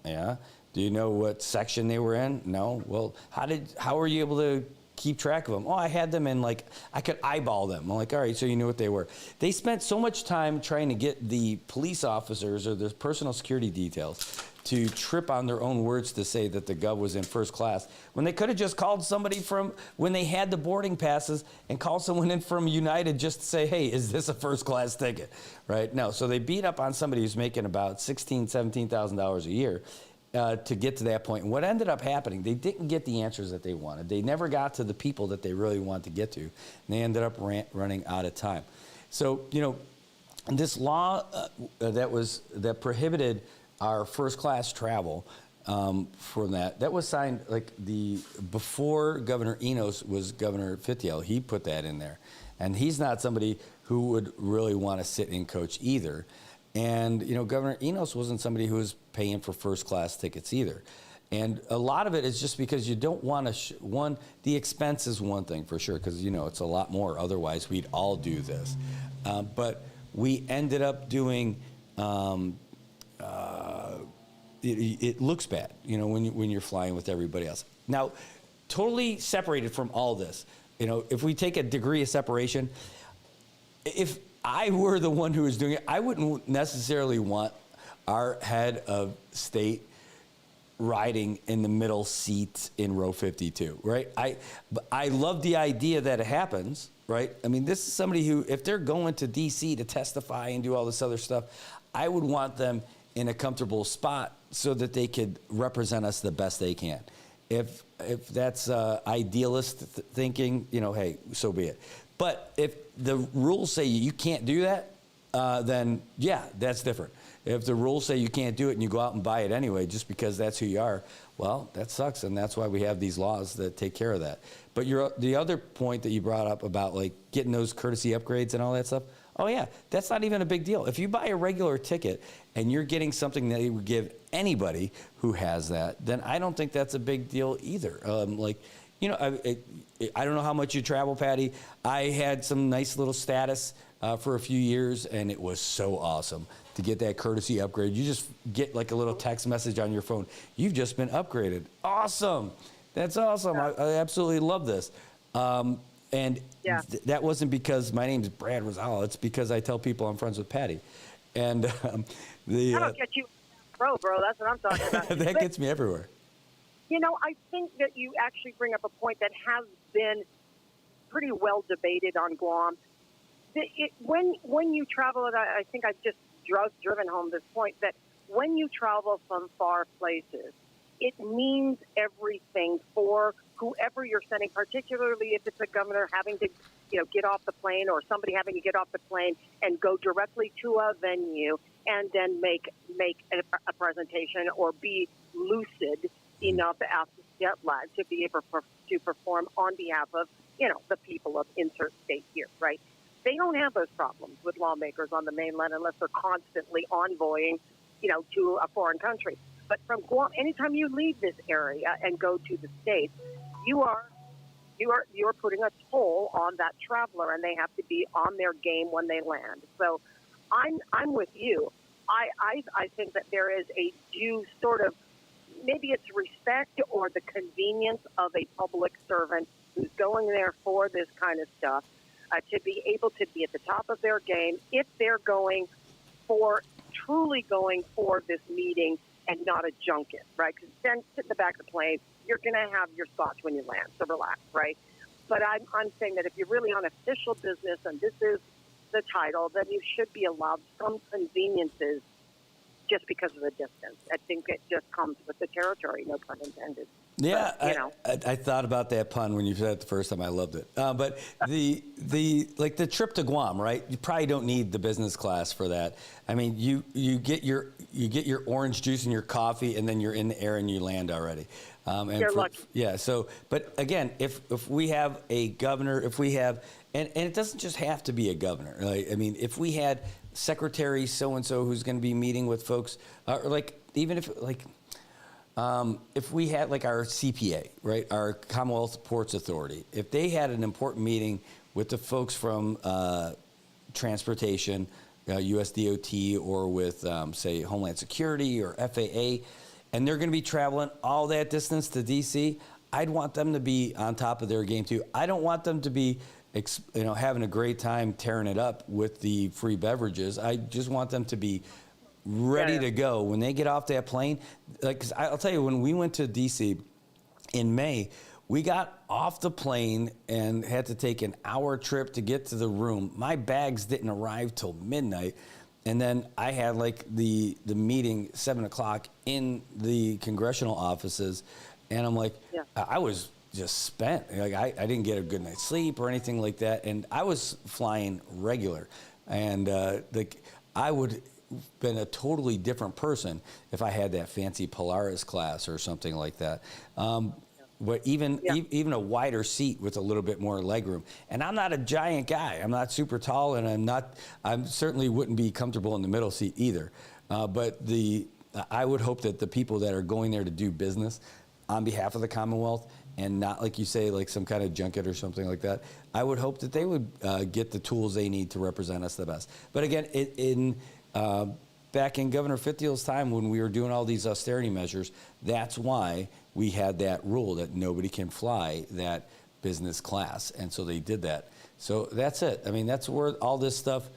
Yeah. Do you know what section they were in? No. Well, how were you able to keep track of them. Oh, I had them in I could eyeball them. I'm like, all right, so you knew what they were. They spent so much time trying to get the police officers or the personal security details to trip on their own words to say that the gov was in first class, when they could have just called somebody from, when they had the boarding passes, and called someone in from United just to say, hey, is this a first class ticket, right? No, so they beat up on somebody who's making about $16,000, $17,000 a year to get to that point. And what ended up happening, they didn't get the answers that they wanted. They never got to the people that they really wanted to get to, and they ended up running out of time. So, this law that prohibited our first class travel from that was signed before Governor Enos was Governor Fitiel. He put that in there, and he's not somebody who would really want to sit and coach either. And Governor Enos wasn't somebody who was paying for first class tickets either. And a lot of it is just because you don't want to. The expense is one thing for sure, because it's a lot more. Otherwise, we'd all do this. But we ended up doing. It looks bad, when you're flying with everybody else. Now, totally separated from all this, if we take a degree of separation, if I were the one who was doing it, I wouldn't necessarily want our head of state riding in the middle seat in row 52, right? I love the idea that it happens, right? I mean, this is somebody who, if they're going to D.C. to testify and do all this other stuff, I would want them in a comfortable spot so that they could represent us the best they can. If that's idealist thinking, hey, so be it. But if the rules say you can't do that, then yeah, that's different. If the rules say you can't do it and you go out and buy it anyway just because that's who you are, well, that sucks, and that's why we have these laws that take care of that. But the other point that you brought up about getting those courtesy upgrades and all that stuff, oh yeah, that's not even a big deal. If you buy a regular ticket and you're getting something that you would give anybody who has that, then I don't think that's a big deal either. I don't know how much you travel, Patty. I had some nice little status for a few years, and it was so awesome to get that courtesy upgrade. You just get a little text message on your phone. You've just been upgraded. Awesome. That's awesome. I absolutely love this. That wasn't because my name's Brad Rosal. It's because I tell people I'm friends with Patty. And that'll get you, bro. That's what I'm talking about. That gets me everywhere. I think that you actually bring up a point that has been pretty well debated on Guam. When you travel, and I think I've just driven home this point, that when you travel from far places, it means everything for whoever you're sending, particularly if it's a governor having to, get off the plane, or somebody having to get off the plane and go directly to a venue and then make a presentation or be lucid enough after jet lag to be able to perform on behalf of, the people of insert state here, right? They don't have those problems with lawmakers on the mainland unless they're constantly envoying, to a foreign country. But from Guam, anytime you leave this area and go to the States, you are putting a toll on that traveler, and they have to be on their game when they land. So I'm with you. I think that there is a due sort of, maybe it's respect or the convenience of a public servant who's going there for this kind of stuff, to be able to be at the top of their game if they're truly going for this meeting and not a junket, right? Because then sit in the back of the plane, you're going to have your spots when you land, so relax, right? But I'm saying that if you're really on official business and this is the title, then you should be allowed some conveniences just because of the distance. I think it just comes with the territory, no pun intended. Yeah, but, I thought about that pun when you said it the first time. I loved it. But the trip to Guam, right? You probably don't need the business class for that. I mean, you get your orange juice and your coffee, and then you're in the air and you land already. You're lucky. Yeah. So, but again, if we have a governor, and it doesn't just have to be a governor. Like, I mean, if we had Secretary so-and-so who's going to be meeting with folks, if we had our CPA, right, our Commonwealth Ports Authority, if they had an important meeting with the folks from transportation, USDOT, or with, say, Homeland Security or FAA, and they're going to be traveling all that distance to D.C., I'd want them to be on top of their game too. I don't want them to be, having a great time tearing it up with the free beverages. I just want them to be ready to go when they get off that plane. Like, 'cause I'll tell you, when we went to DC in May, we got off the plane and had to take an hour trip to get to the room. My bags didn't arrive till midnight. And then I had like the meeting 7 o'clock in the congressional offices. And I'm like, I was just spent. Like I didn't get a good night's sleep or anything like that. And I was flying regular. And I would been a totally different person if I had that fancy Polaris class or something like that. But even a wider seat with a little bit more legroom. And I'm not a giant guy. I'm not super tall, and I certainly wouldn't be comfortable in the middle seat either. But I would hope that the people that are going there to do business on behalf of the Commonwealth, and not like you say, like some kind of junket or something like that, I would hope that they would get the tools they need to represent us the best. But again, back in Governor Fitthiel's time when we were doing all these austerity measures, that's why we had that rule that nobody can fly that business class. And so they did that. So that's it. I mean, that's where all this stuff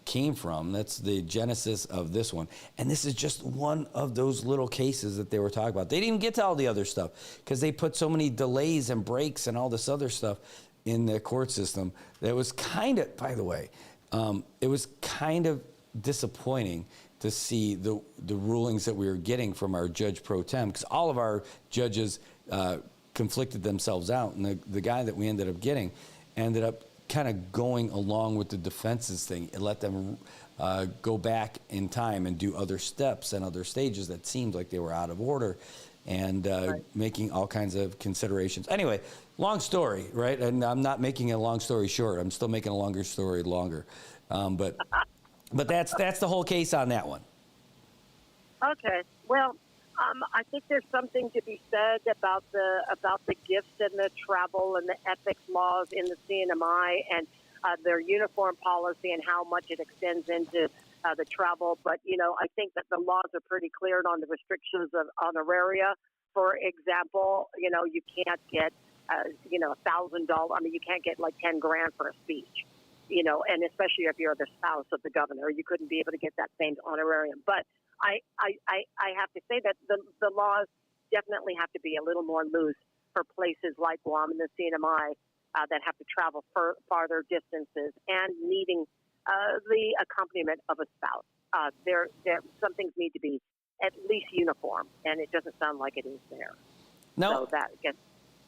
came from. That's the genesis of this one. And this is just one of those little cases that they were talking about. They didn't even get to all the other stuff because they put so many delays and breaks and all this other stuff in the court system. That was kind of, by the way, it was kind of disappointing to see the rulings that we were getting from our judge pro tem, because all of our judges conflicted themselves out, and the guy that we ended up getting ended up kind of going along with the defense's thing. It let them go back in time and do other steps and other stages that seemed like they were out of order, and making all kinds of considerations. Anyway, long story, right? And I'm not making a long story short. I'm still making a longer story longer. But that's the whole case on that one. Okay. Well, I think there's something to be said about the gifts and the travel and the ethics laws in the CNMI and their uniform policy and how much it extends into the travel. But, I think that the laws are pretty clear on the restrictions of honoraria. For example, you can't get, $1,000. I mean, you can't get like $10,000 for a speech. And especially if you're the spouse of the governor, you couldn't be able to get that same honorarium. But I have to say that the laws definitely have to be a little more loose for places like Guam and the CNMI that have to travel farther distances and needing the accompaniment of a spouse. Some things need to be at least uniform, and it doesn't sound like it is there. No. So that gets.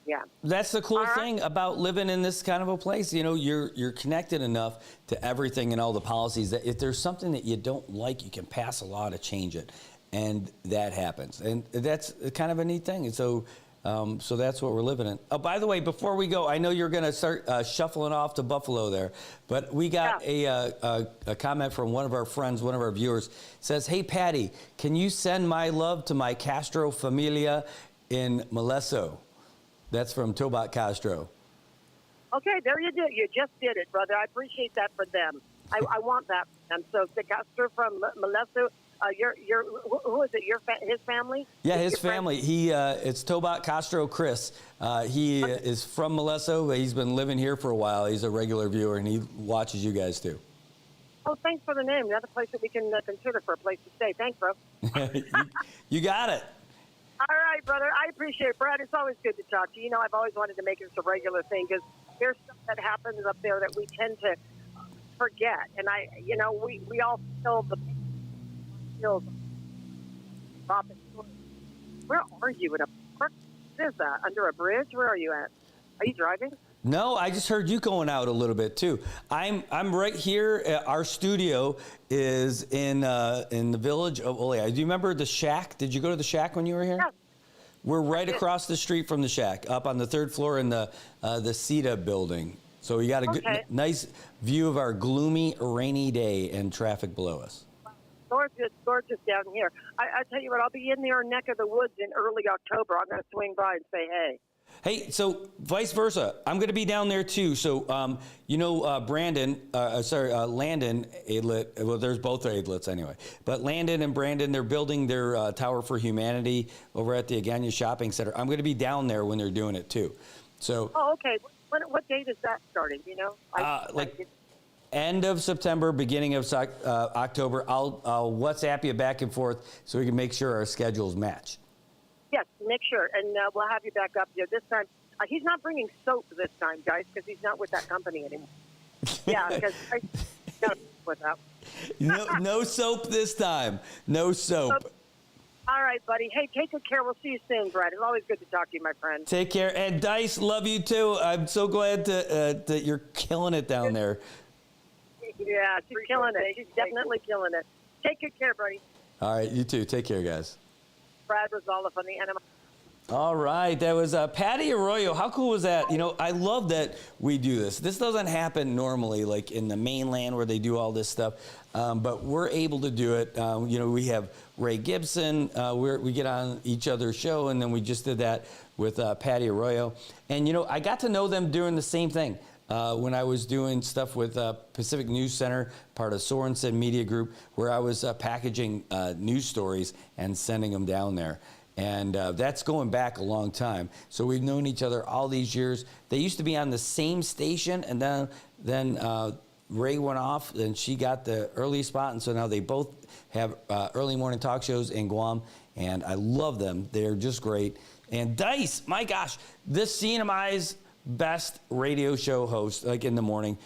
Yeah. That's the cool thing about living in this kind of a place. You're connected enough to everything and all the policies that if there's something that you don't like, you can pass a law to change it. And that happens. And that's kind of a neat thing. And so that's what we're living in. Oh, by the way, before we go, I know you're going to start shuffling off to Buffalo there, but we got a comment from one of our friends, one of our viewers, says, "Hey, Patty, can you send my love to my Castro familia in Moleso?" That's from Tobat Castro. Okay, there you do. You just did it, brother. I appreciate that for them. I want that for them. So the Castro from Moleso, who is it? His family? Yeah, his family. It's Tobat Castro Chris. He is from Moleso, but he's been living here for a while. He's a regular viewer, and he watches you guys too. Oh, thanks for the name. Another place that we can consider for a place to stay. Thanks, bro. You got it. All right, brother. I appreciate it. Brad, it's always good to talk to you. I've always wanted to make this a regular thing because there's stuff that happens up there that we tend to forget. And we all feel the skills. Where are you? What is that? Under a bridge? Where are you at? Are you driving? No, I just heard you going out a little bit too. I'm right here. Our studio is in the village of Olea. Do you remember the Shack? Did you go to the Shack when you were here? Yes. We're right across the street from the Shack, up on the third floor in the CETA building. So you got a good, nice view of our gloomy, rainy day and traffic below us. Gorgeous down here. I tell you what, I'll be in your neck of the woods in early October. I'm going to swing by and say hey. Hey, so vice versa, I'm going to be down there too. So, Landon Aidlet, well, there's both Aidlets anyway, but Landon and Brandon, they're building their Tower for Humanity over at the Agana Shopping Center. I'm going to be down there when they're doing it too. So. Oh, okay. What date is that starting? Do you know? End of September, beginning of October. I'll WhatsApp you back and forth so we can make sure our schedules match. Yes, make sure, and we'll have you back up here this time. He's not bringing soap this time, guys, because he's not with that company anymore. Yeah, because I got with that. No soap this time. No soap. All right, buddy. Hey, take good care. We'll see you soon, Brad. It's always good to talk to you, my friend. Take care. And Dice, love you too. I'm so glad that you're killing it down there. Yeah, she's killing it. She's definitely killing it. Take good care, buddy. All right, you too. Take care, guys. Brad Rosaloff on the NMI. All right, that was Patty Arroyo. How cool was that? I love that we do this. This doesn't happen normally, like in the mainland where they do all this stuff, but we're able to do it. We have Ray Gibson. We get on each other's show, and then we just did that with Patty Arroyo. And, I got to know them doing the same thing. When I was doing stuff with Pacific News Center, part of Sorensen Media Group, where I was packaging news stories and sending them down there. And that's going back a long time. So we've known each other all these years. They used to be on the same station, and then Ray went off, and she got the early spot, and so now they both have early morning talk shows in Guam, and I love them. They're just great. And Dice, my gosh, this CNMI's best radio show host, like in the morning.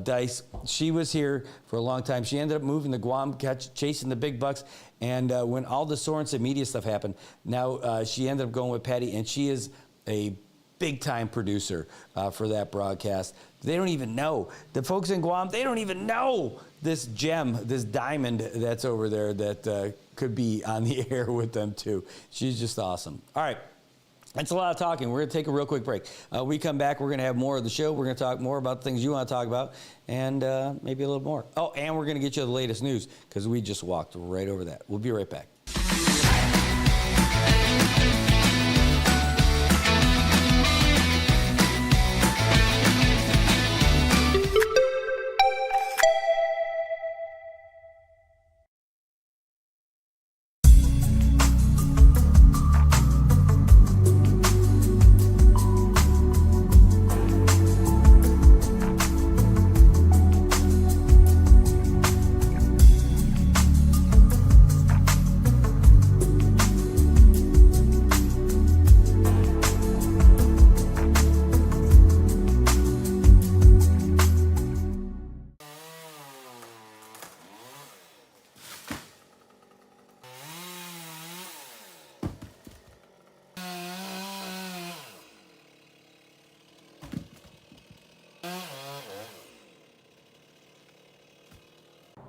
Dice, she was here for a long time. She ended up moving to Guam, chasing the big bucks. And when all the Sorensen media stuff happened, now she ended up going with Patty, and she is a big-time producer for that broadcast. They don't even know. The folks in Guam, they don't even know this gem, this diamond that's over there that could be on the air with them, too. She's just awesome. All right. That's a lot of talking. We're going to take a real quick break. We come back, we're going to have more of the show. We're going to talk more about the things you want to talk about, and maybe a little more. Oh, and we're going to get you the latest news, because we just walked right over that. We'll be right back.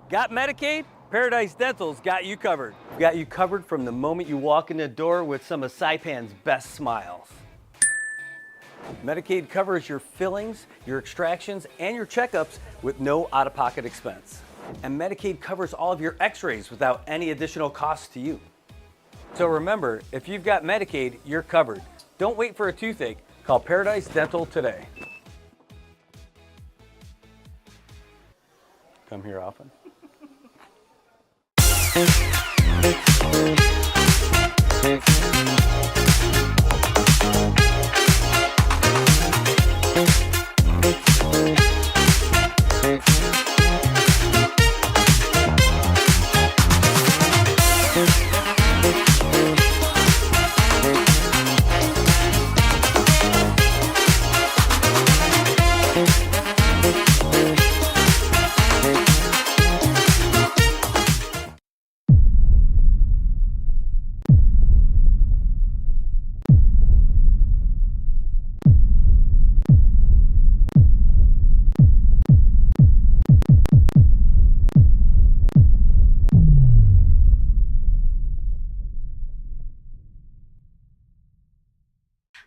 Got Medicaid? Paradise Dental's got you covered. We've got you covered from the moment you walk in the door with some of Saipan's best smiles. Medicaid covers your fillings, your extractions, and your checkups with no out-of-pocket expense. And Medicaid covers all of your x-rays without any additional cost to you. So remember, if you've got Medicaid, you're covered. Don't wait for a toothache. Call Paradise Dental today. Come here often.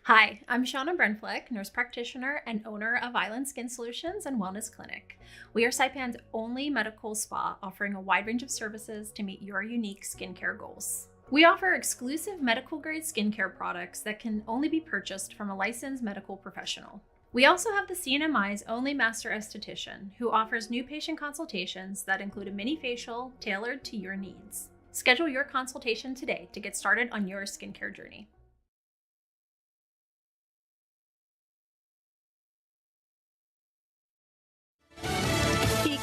Hi, I'm Shauna Brenfleck, nurse practitioner and owner of Island Skin Solutions and Wellness Clinic. We are Saipan's only medical spa offering a wide range of services to meet your unique skincare goals. We offer exclusive medical-grade skincare products that can only be purchased from a licensed medical professional. We also have the CNMI's only master esthetician, who offers new patient consultations that include a mini facial tailored to your needs. Schedule your consultation today to get started on your skincare journey.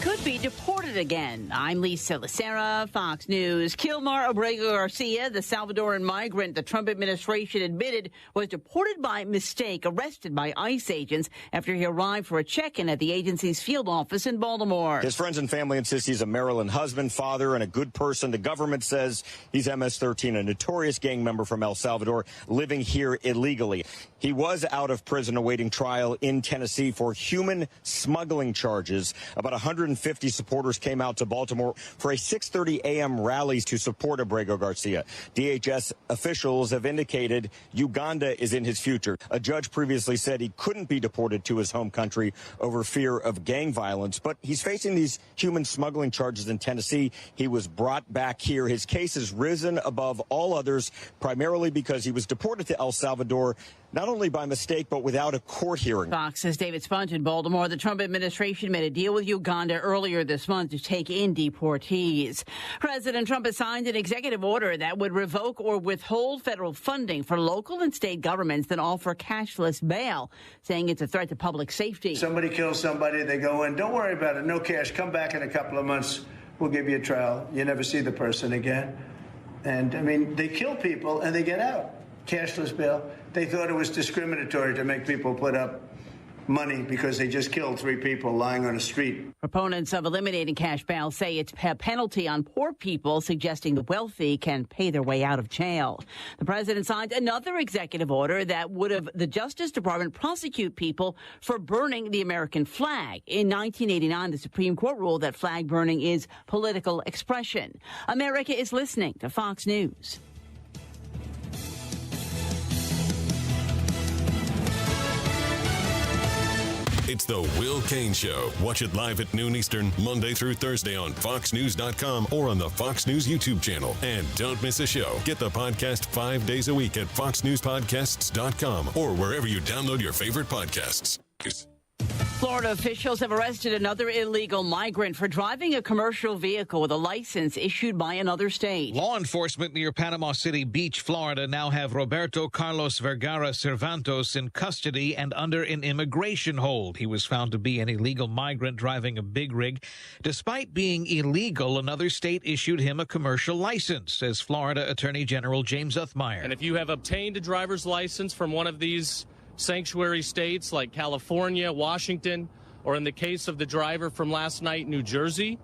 Could be deported again. I'm Lisa Lacera, Fox News. Kilmar Abrego Garcia, the Salvadoran migrant the Trump administration admitted was deported by mistake, arrested by ICE agents after he arrived for a check-in at the agency's field office in Baltimore. His friends and family insist he's a Maryland husband, father, and a good person. The government says he's MS-13, a notorious gang member from El Salvador, living here illegally. He was out of prison awaiting trial in Tennessee for human smuggling charges. About 150 supporters came out to Baltimore for a 6:30 a.m. rallies to support Abrego Garcia. DHS officials have indicated Uganda is in his future. A judge previously said he couldn't be deported to his home country over fear of gang violence, but he's facing these human smuggling charges in Tennessee. He was brought back here. His case has risen above all others, primarily because he was deported to El Salvador not only by mistake, but without a court hearing. Fox's David Sponge in Baltimore. The Trump administration made a deal with Uganda earlier this month to take in deportees. President Trump has signed an executive order that would revoke or withhold federal funding for local and state governments that offer cashless bail, saying it's a threat to public safety. Somebody kills somebody, they go in, don't worry about it, no cash, come back in a couple of months, we'll give you a trial. You never see the person again. And, I mean, they kill people and they get out. Cashless bail. They thought it was discriminatory to make people put up money because they just killed 3 people lying on a street. Proponents of eliminating cash bail say it's a penalty on poor people, suggesting the wealthy can pay their way out of jail. The president signed another executive order that would have the Justice Department prosecute people for burning the American flag. In 1989, the Supreme Court ruled that flag burning is political expression. America is listening to Fox News. It's the Will Cain Show. Watch it live at noon Eastern, Monday through Thursday on FoxNews.com or on the Fox News YouTube channel. And don't miss a show. Get the podcast 5 days a week at FoxNewsPodcasts.com or wherever you download your favorite podcasts. Florida officials have arrested another illegal migrant for driving a commercial vehicle with a license issued by another state. Law enforcement near Panama City Beach, Florida, now have Roberto Carlos Vergara Cervantos in custody and under an immigration hold. He was found to be an illegal migrant driving a big rig. Despite being illegal, another state issued him a commercial license, says Florida Attorney General James Uthmeyer. And if you have obtained a driver's license from one of these sanctuary states like California, Washington, or in the case of the driver from last night, New Jersey,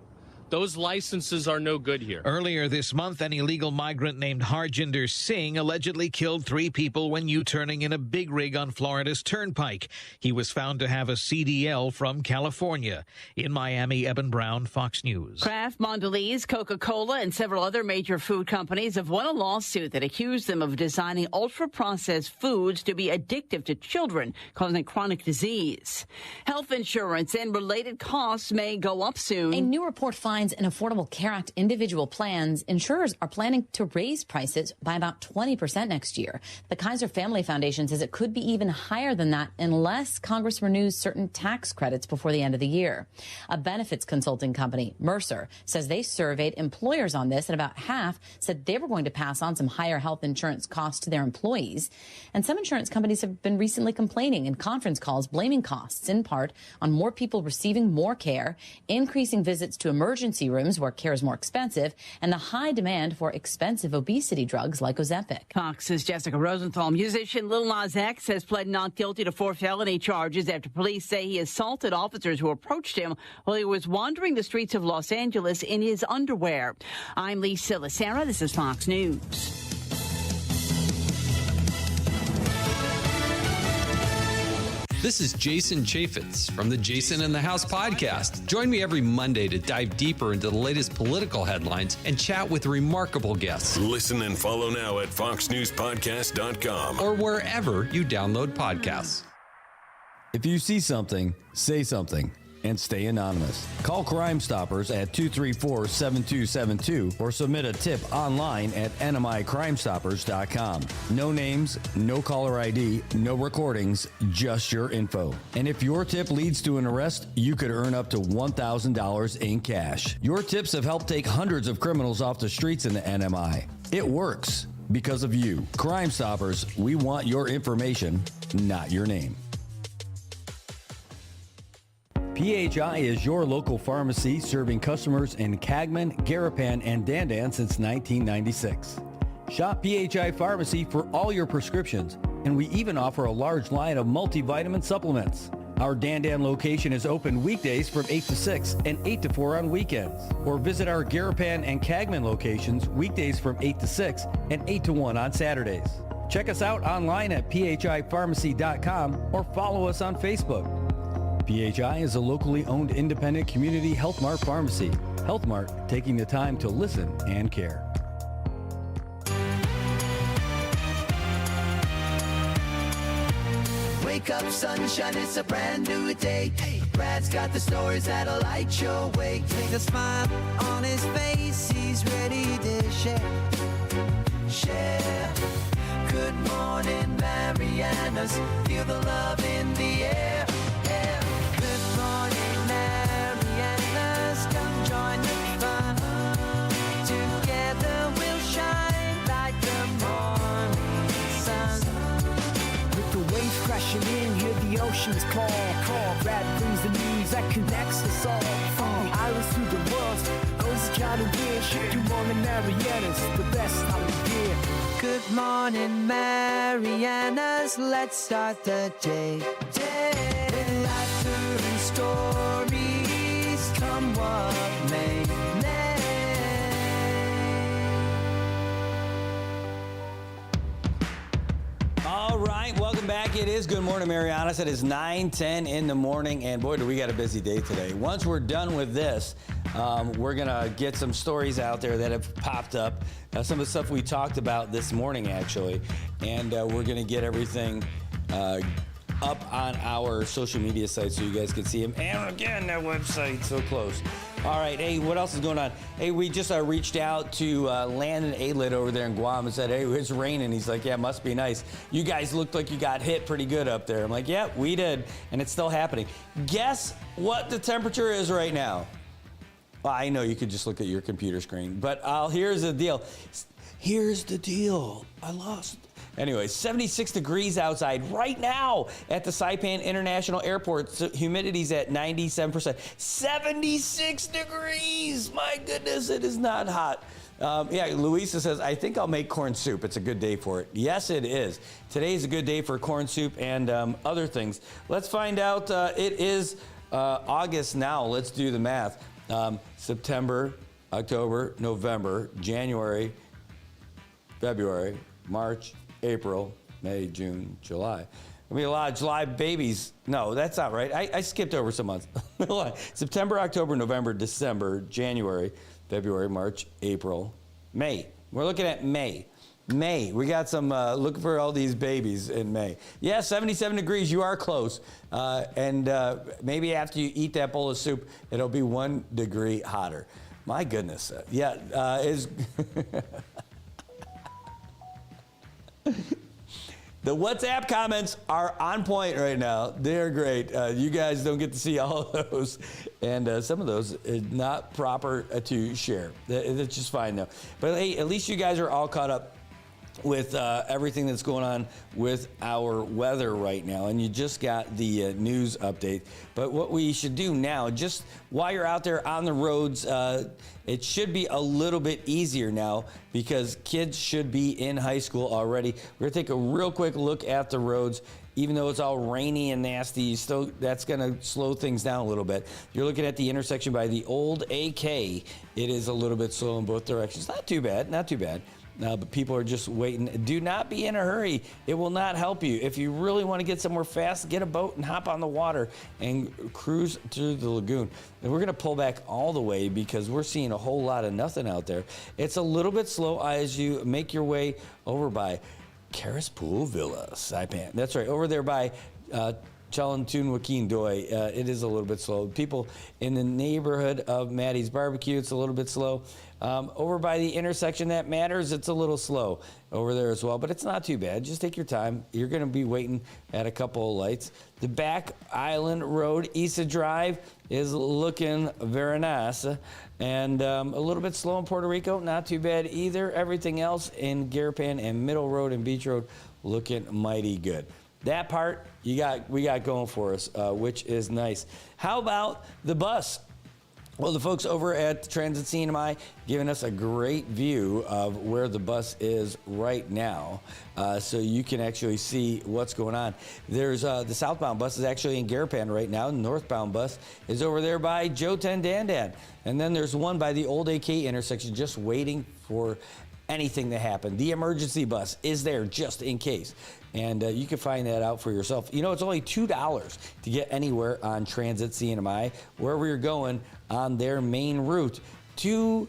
those licenses are no good here. Earlier this month, an illegal migrant named Harjinder Singh allegedly killed 3 people when U-turning in a big rig on Florida's Turnpike. He was found to have a CDL from California. In Miami, Eben Brown, Fox News. Kraft, Mondelez, Coca-Cola, and several other major food companies have won a lawsuit that accused them of designing ultra-processed foods to be addictive to children, causing chronic disease. Health insurance and related costs may go up soon. A new report finds in Affordable Care Act individual plans, insurers are planning to raise prices by about 20% next year. The Kaiser Family Foundation says it could be even higher than that unless Congress renews certain tax credits before the end of the year. A benefits consulting company, Mercer, says they surveyed employers on this, and about half said they were going to pass on some higher health insurance costs to their employees. And some insurance companies have been recently complaining in conference calls, blaming costs in part on more people receiving more care, increasing visits to emergency rooms where care is more expensive, and the high demand for expensive obesity drugs like Ozempic. Fox's Jessica Rosenthal. Musician Lil Nas X has pled not guilty to 4 felony charges after police say he assaulted officers who approached him while he was wandering the streets of Los Angeles in his underwear. I'm Lisa Lacera. This is Fox News. This is Jason Chaffetz from the Jason in the House podcast. Join me every Monday to dive deeper into the latest political headlines and chat with remarkable guests. Listen and follow now at FoxNewsPodcast.com or wherever you download podcasts. If you see something, say something. and stay anonymous. Call Crime Stoppers at 234-7272 or submit a tip online at nmicrimestoppers.com. No names, no caller ID, no recordings, just your info. And if your tip leads to an arrest, you could earn up to $1,000 in cash. Your tips have helped take hundreds of criminals off the streets in the NMI. It works because of you. Crime Stoppers, we want your information, not your name. PHI is your local pharmacy serving customers in Cagman, Garapan, and Dandan since 1996. Shop PHI Pharmacy for all your prescriptions, and we even offer a large line of multivitamin supplements. Our Dandan location is open weekdays from 8 to 6 and 8 to 4 on weekends. Or visit our Garapan and Cagman locations weekdays from 8 to 6 and 8 to 1 on Saturdays. Check us out online at phipharmacy.com or follow us on Facebook. PHI is a locally owned independent community Health Mart pharmacy. Health Mart, taking the time to listen and care. Wake up, sunshine, it's a brand new day. Brad's got the stories that'll light your way. The smile on his face, he's ready to share. Good morning, Marianas. Feel the love in the air. Good morning, Marianas. Come join the fun. Together we'll shine like the morning sun. With the waves crashing in, hear the oceans call. Brad brings the news that connects us all. From the islands to the world, those kind of wish. Good morning, Marianas, the best time of year. Good morning, Marianas. Let's start the day. With laughter and stories, come what may. All right, welcome back. It is Good Morning Marianas. It is 9:10 in the morning, and boy, do we got a busy day today. Once we're done with this, we're going to get some stories out there that have popped up, some of the stuff we talked about this morning, actually, and we're going to get everything up on our social media sites so you guys can see them. And again, that website's so close. All right, hey, what else is going on? Hey, we just reached out to Landon Aylett over there in Guam and said, hey, it's raining. He's like, yeah, must be nice. You guys looked like you got hit pretty good up there. I'm like, yeah, we did, and it's still happening. Guess what the temperature is right now? Well, I know you could just look at your computer screen, but here's the deal. Here's the deal. I lost. Anyway, 76 degrees outside right now at the Saipan International Airport. So humidity's at 97%. 76 degrees! My goodness, it is not hot. Yeah, Louisa says, I think I'll make corn soup. It's a good day for it. Yes, it is. Today's a good day for corn soup and other things. Let's find out. It is August now. Let's do the math. September, October, November, January, February, March, April, May, June, July. I mean, a lot of July babies. No, that's not right. I skipped over some months. September, October, November, December, January, February, March, April, May. We're looking at May. May. We got some, looking for all these babies in May. Yeah, 77 degrees. You are close. And maybe after you eat that bowl of soup, it'll be 1 degree hotter. My goodness. Yeah, is... The WhatsApp comments are on point right now. They're great. You guys don't get to see all of those. And some of those is not proper to share. That's just fine, though. But, hey, at least you guys are all caught up with everything that's going on with our weather right now. And you just got the news update. But what we should do now, just while you're out there on the roads, it should be a little bit easier now because kids should be in high school already. We're going to take a real quick look at the roads. Even though it's all rainy and nasty, still that's going to slow things down a little bit. You're looking at the intersection by the old AK. It is a little bit slow in both directions. Not too bad, not too bad. But people are just waiting. Do not be in a hurry. It will not help you. If you really want to get somewhere fast, get a boat and hop on the water and cruise through the lagoon. And we're going to pull back all the way because we're seeing a whole lot of nothing out there. It's a little bit slow as you make your way over by Caris Pool Villa, Saipan. That's right, over there by Chalantun Joaquin Doi, it is a little bit slow. People in the neighborhood of Maddie's Barbecue, it's a little bit slow. Over by the intersection that matters, it's a little slow over there as well, but it's not too bad. Just take your time. You're going to be waiting at a couple of lights. The Back Island Road, Issa Drive, is looking very nice. And a little bit slow in Puerto Rico, not too bad either. Everything else in Garapan and Middle Road and Beach Road looking mighty good. That part we got going for us, which is nice. How about the bus? Well, the folks over at Transit CNMI giving us a great view of where the bus is right now, so you can actually see what's going on. There's the southbound bus is actually in Garapan right now. The northbound bus is over there by Joe Tendandan. And then there's one by the Old AK intersection just waiting for anything to happen. The emergency bus is there just in case. And you can find that out for yourself. You know, it's only $2 to get anywhere on Transit CNMI, wherever you're going on their main route. $2.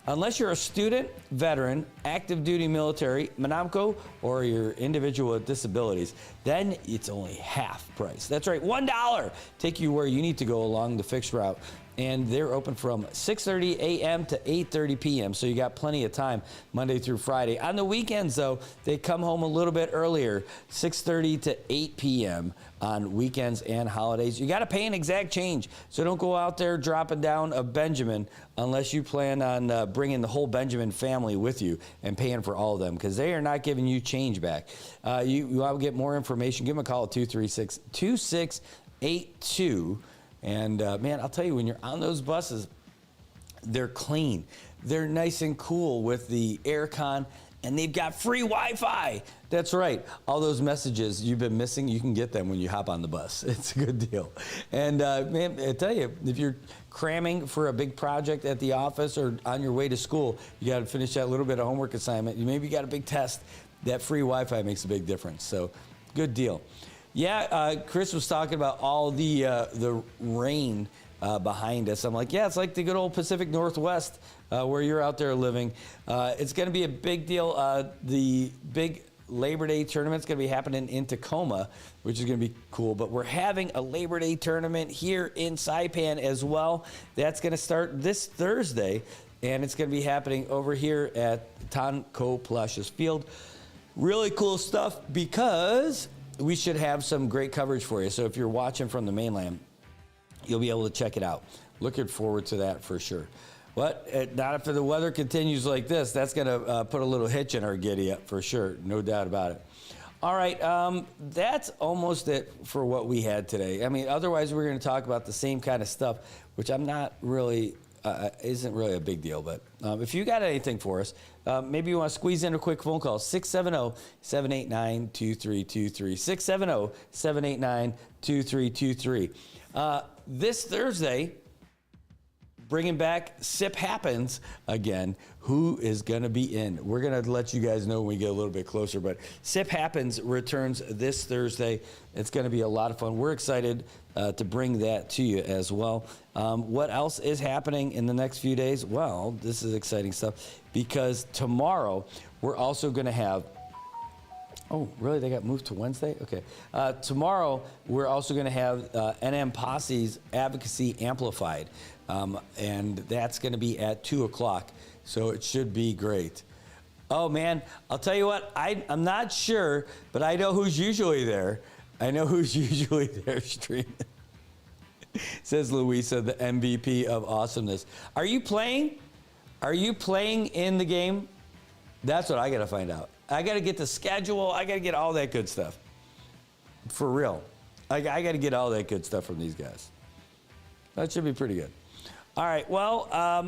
Unless you're a student, veteran, active duty military, Monamco, or your individual with disabilities, then it's only half price. That's right, $1. Take you where you need to go along the fixed route. And they're open from 6:30 a.m. to 8:30 p.m. So you got plenty of time Monday through Friday. On the weekends, though, they come home a little bit earlier, 6:30 to 8 p.m. on weekends and holidays. You got to pay an exact change. So don't go out there dropping down a Benjamin unless you plan on bringing the whole Benjamin family with you and paying for all of them, because they are not giving you change back. You want to get more information, give them a call at 236-2682. And man, I'll tell you, when you're on those buses, they're clean. They're nice and cool with the air con, and they've got free Wi-Fi. That's right. All those messages you've been missing, you can get them when you hop on the bus. It's a good deal. And man, I tell you, if you're cramming for a big project at the office or on your way to school, you got to finish that little bit of homework assignment. You maybe got a big test. That free Wi-Fi makes a big difference. So good deal. Yeah, Chris was talking about all the rain behind us. I'm like, yeah, it's like the good old Pacific Northwest where you're out there living. It's going to be a big deal. The big Labor Day tournament's going to be happening in Tacoma, which is going to be cool. But we're having a Labor Day tournament here in Saipan as well. That's going to start this Thursday, and it's going to be happening over here at Tonko Palacios Field. Really cool stuff, because we should have some great coverage for you. So if you're watching from the mainland, you'll be able to check it out. Looking forward to that for sure. But not if the weather continues like this. That's going to put a little hitch in our giddy up for sure. No doubt about it. All right, that's almost it for what we had today. I mean, otherwise we're going to talk about the same kind of stuff, which I'm not really, isn't really a big deal. But if you got anything for us, maybe you want to squeeze in a quick phone call, 670-789-2323, 670-789-2323. This Thursday, bringing back Sip Happens again. Who is going to be in? We're going to let you guys know when we get a little bit closer, but Sip Happens returns this Thursday. It's going to be a lot of fun. We're excited to bring that to you as well. What else is happening in the next few days? Well, this is exciting stuff, because tomorrow we're also going to have, oh, really? They got moved to Wednesday? Okay. Tomorrow, we're also going to have NM Posse's Advocacy Amplified, and that's going to be at 2 o'clock, so it should be great. Oh, man, I'll tell you what, I'm not sure, but I know who's usually there. I know who's usually there streaming. Says Louisa, the MVP of awesomeness. Are you playing? Are you playing in the game? That's what I got to find out. I got to get the schedule. I got to get all that good stuff. For real. I got to get all that good stuff from these guys. That should be pretty good. All right. Well, I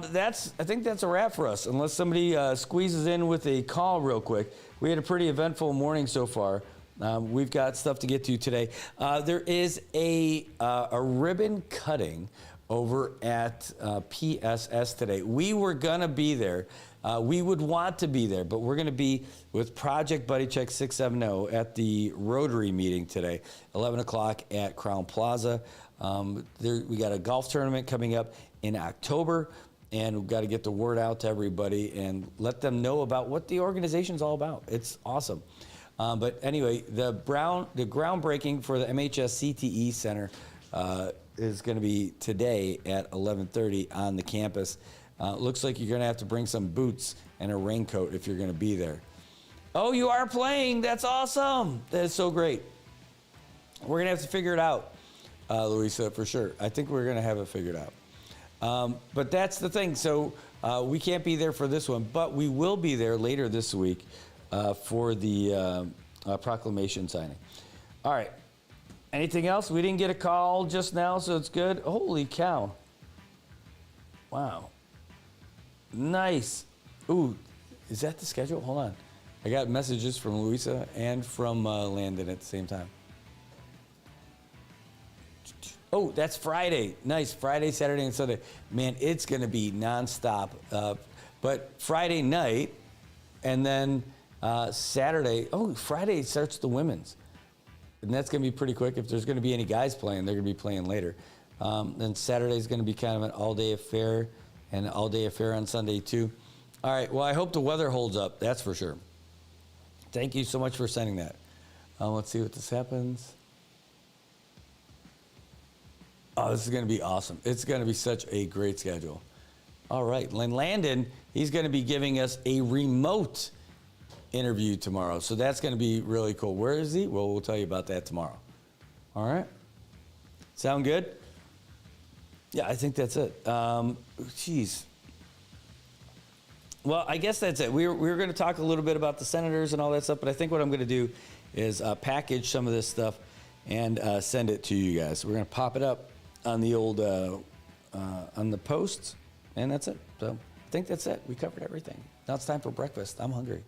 think that's a wrap for us, unless somebody squeezes in with a call real quick. We had a pretty eventful morning so far. We've got stuff to get to today. There is a ribbon cutting over at PSS today. We were going to be there. We would want to be there, but we're going to be with Project Buddy Check 670 at the Rotary meeting today, 11 o'clock at Crown Plaza. We got a golf tournament coming up in October, and we've got to get the word out to everybody and let them know about what the organization's all about. It's awesome. But anyway, the groundbreaking for the MHS CTE Center is going to be today at 11:30 on the campus. Looks like you're going to have to bring some boots and a raincoat if you're going to be there. Oh, you are playing. That's awesome. That is so great. We're going to have to figure it out, Louisa, for sure. I think we're going to have it figured out. But that's the thing. So we can't be there for this one, but we will be there later this week for the proclamation signing. All right. Anything else? We didn't get a call just now, so it's good. Holy cow. Wow. Nice. Ooh, is that the schedule? Hold on. I got messages from Louisa and from Landon at the same time. Oh, that's Friday. Nice. Friday, Saturday, and Sunday. Man, it's going to be nonstop. But Friday night, and then Saturday. Oh, Friday starts the women's. And that's going to be pretty quick. If there's going to be any guys playing, they're going to be playing later. Then Saturday's going to be kind of an all-day affair, and an all-day affair on Sunday, too. All right. Well, I hope the weather holds up. That's for sure. Thank you so much for sending that. Let's see what this happens. Oh, this is going to be awesome. It's going to be such a great schedule. All right. Landon, he's going to be giving us a remote interview tomorrow. So that's going to be really cool. Where is he? Well, we'll tell you about that tomorrow. All right. Sound good? Yeah, I think that's it. Geez. Well, I guess that's it. We were going to talk a little bit about the senators and all that stuff, but I think what I'm going to do is package some of this stuff and send it to you guys. So we're going to pop it up on the old on the posts, and that's it. So I think that's it. We covered everything. Now it's time for breakfast. I'm hungry.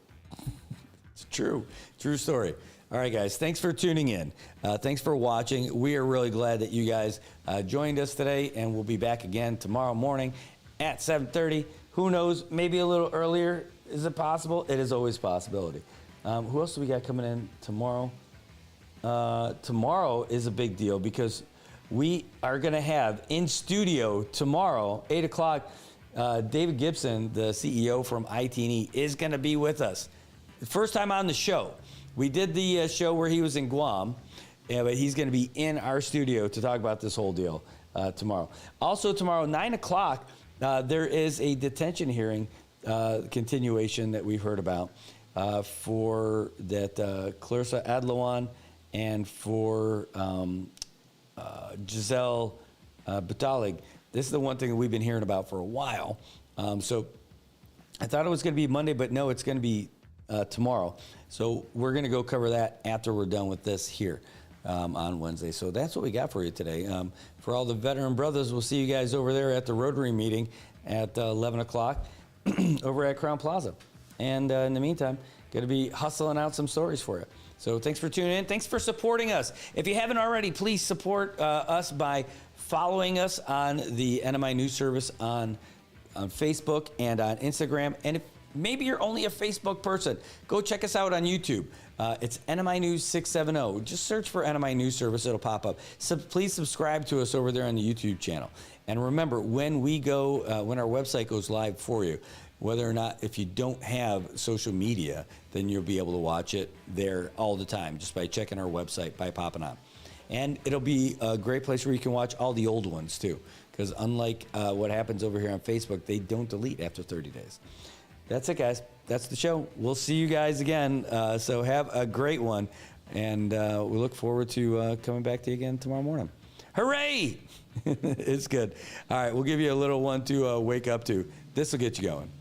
It's true story. All right, guys. Thanks for tuning in. Thanks for watching. We are really glad that you guys joined us today, and we'll be back again tomorrow morning at 7:30. Who knows? Maybe a little earlier. Is it possible? It is always a possibility. Who else do we got coming in tomorrow? Tomorrow is a big deal because we are going to have in studio tomorrow, 8 o'clock, David Gibson, the CEO from IT&E, is going to be with us. The first time on the show. We did the show where he was in Guam, but he's going to be in our studio to talk about this whole deal tomorrow. Also tomorrow, 9 o'clock, there is a detention hearing continuation that we've heard about for that Clarissa Adlawan and for Giselle Batalig. This is the one thing that we've been hearing about for a while. So I thought it was going to be Monday, but no, it's going to be tomorrow. So we're going to go cover that after we're done with this here on Wednesday. So that's what we got for you today. For all the veteran brothers, we'll see you guys over there at the Rotary meeting at 11 o'clock over at Crown Plaza. And in the meantime, going to be hustling out some stories for you. So thanks for tuning in. Thanks for supporting us. If you haven't already, please support us by following us on the NMI News Service on Facebook and on Instagram. And if maybe you're only a Facebook person, go check us out on YouTube. It's NMI News 670. Just search for NMI News Service. It'll pop up. So please subscribe to us over there on the YouTube channel. And remember, when we go, when our website goes live for you, whether or not, if you don't have social media, then you'll be able to watch it there all the time just by checking our website, by popping on. And it'll be a great place where you can watch all the old ones too, because unlike what happens over here on Facebook, they don't delete after 30 days. That's it, guys. That's the show. We'll see you guys again. So have a great one, and we look forward to coming back to you again tomorrow morning. Hooray! It's good. All right, we'll give you a little one to wake up to. This will get you going.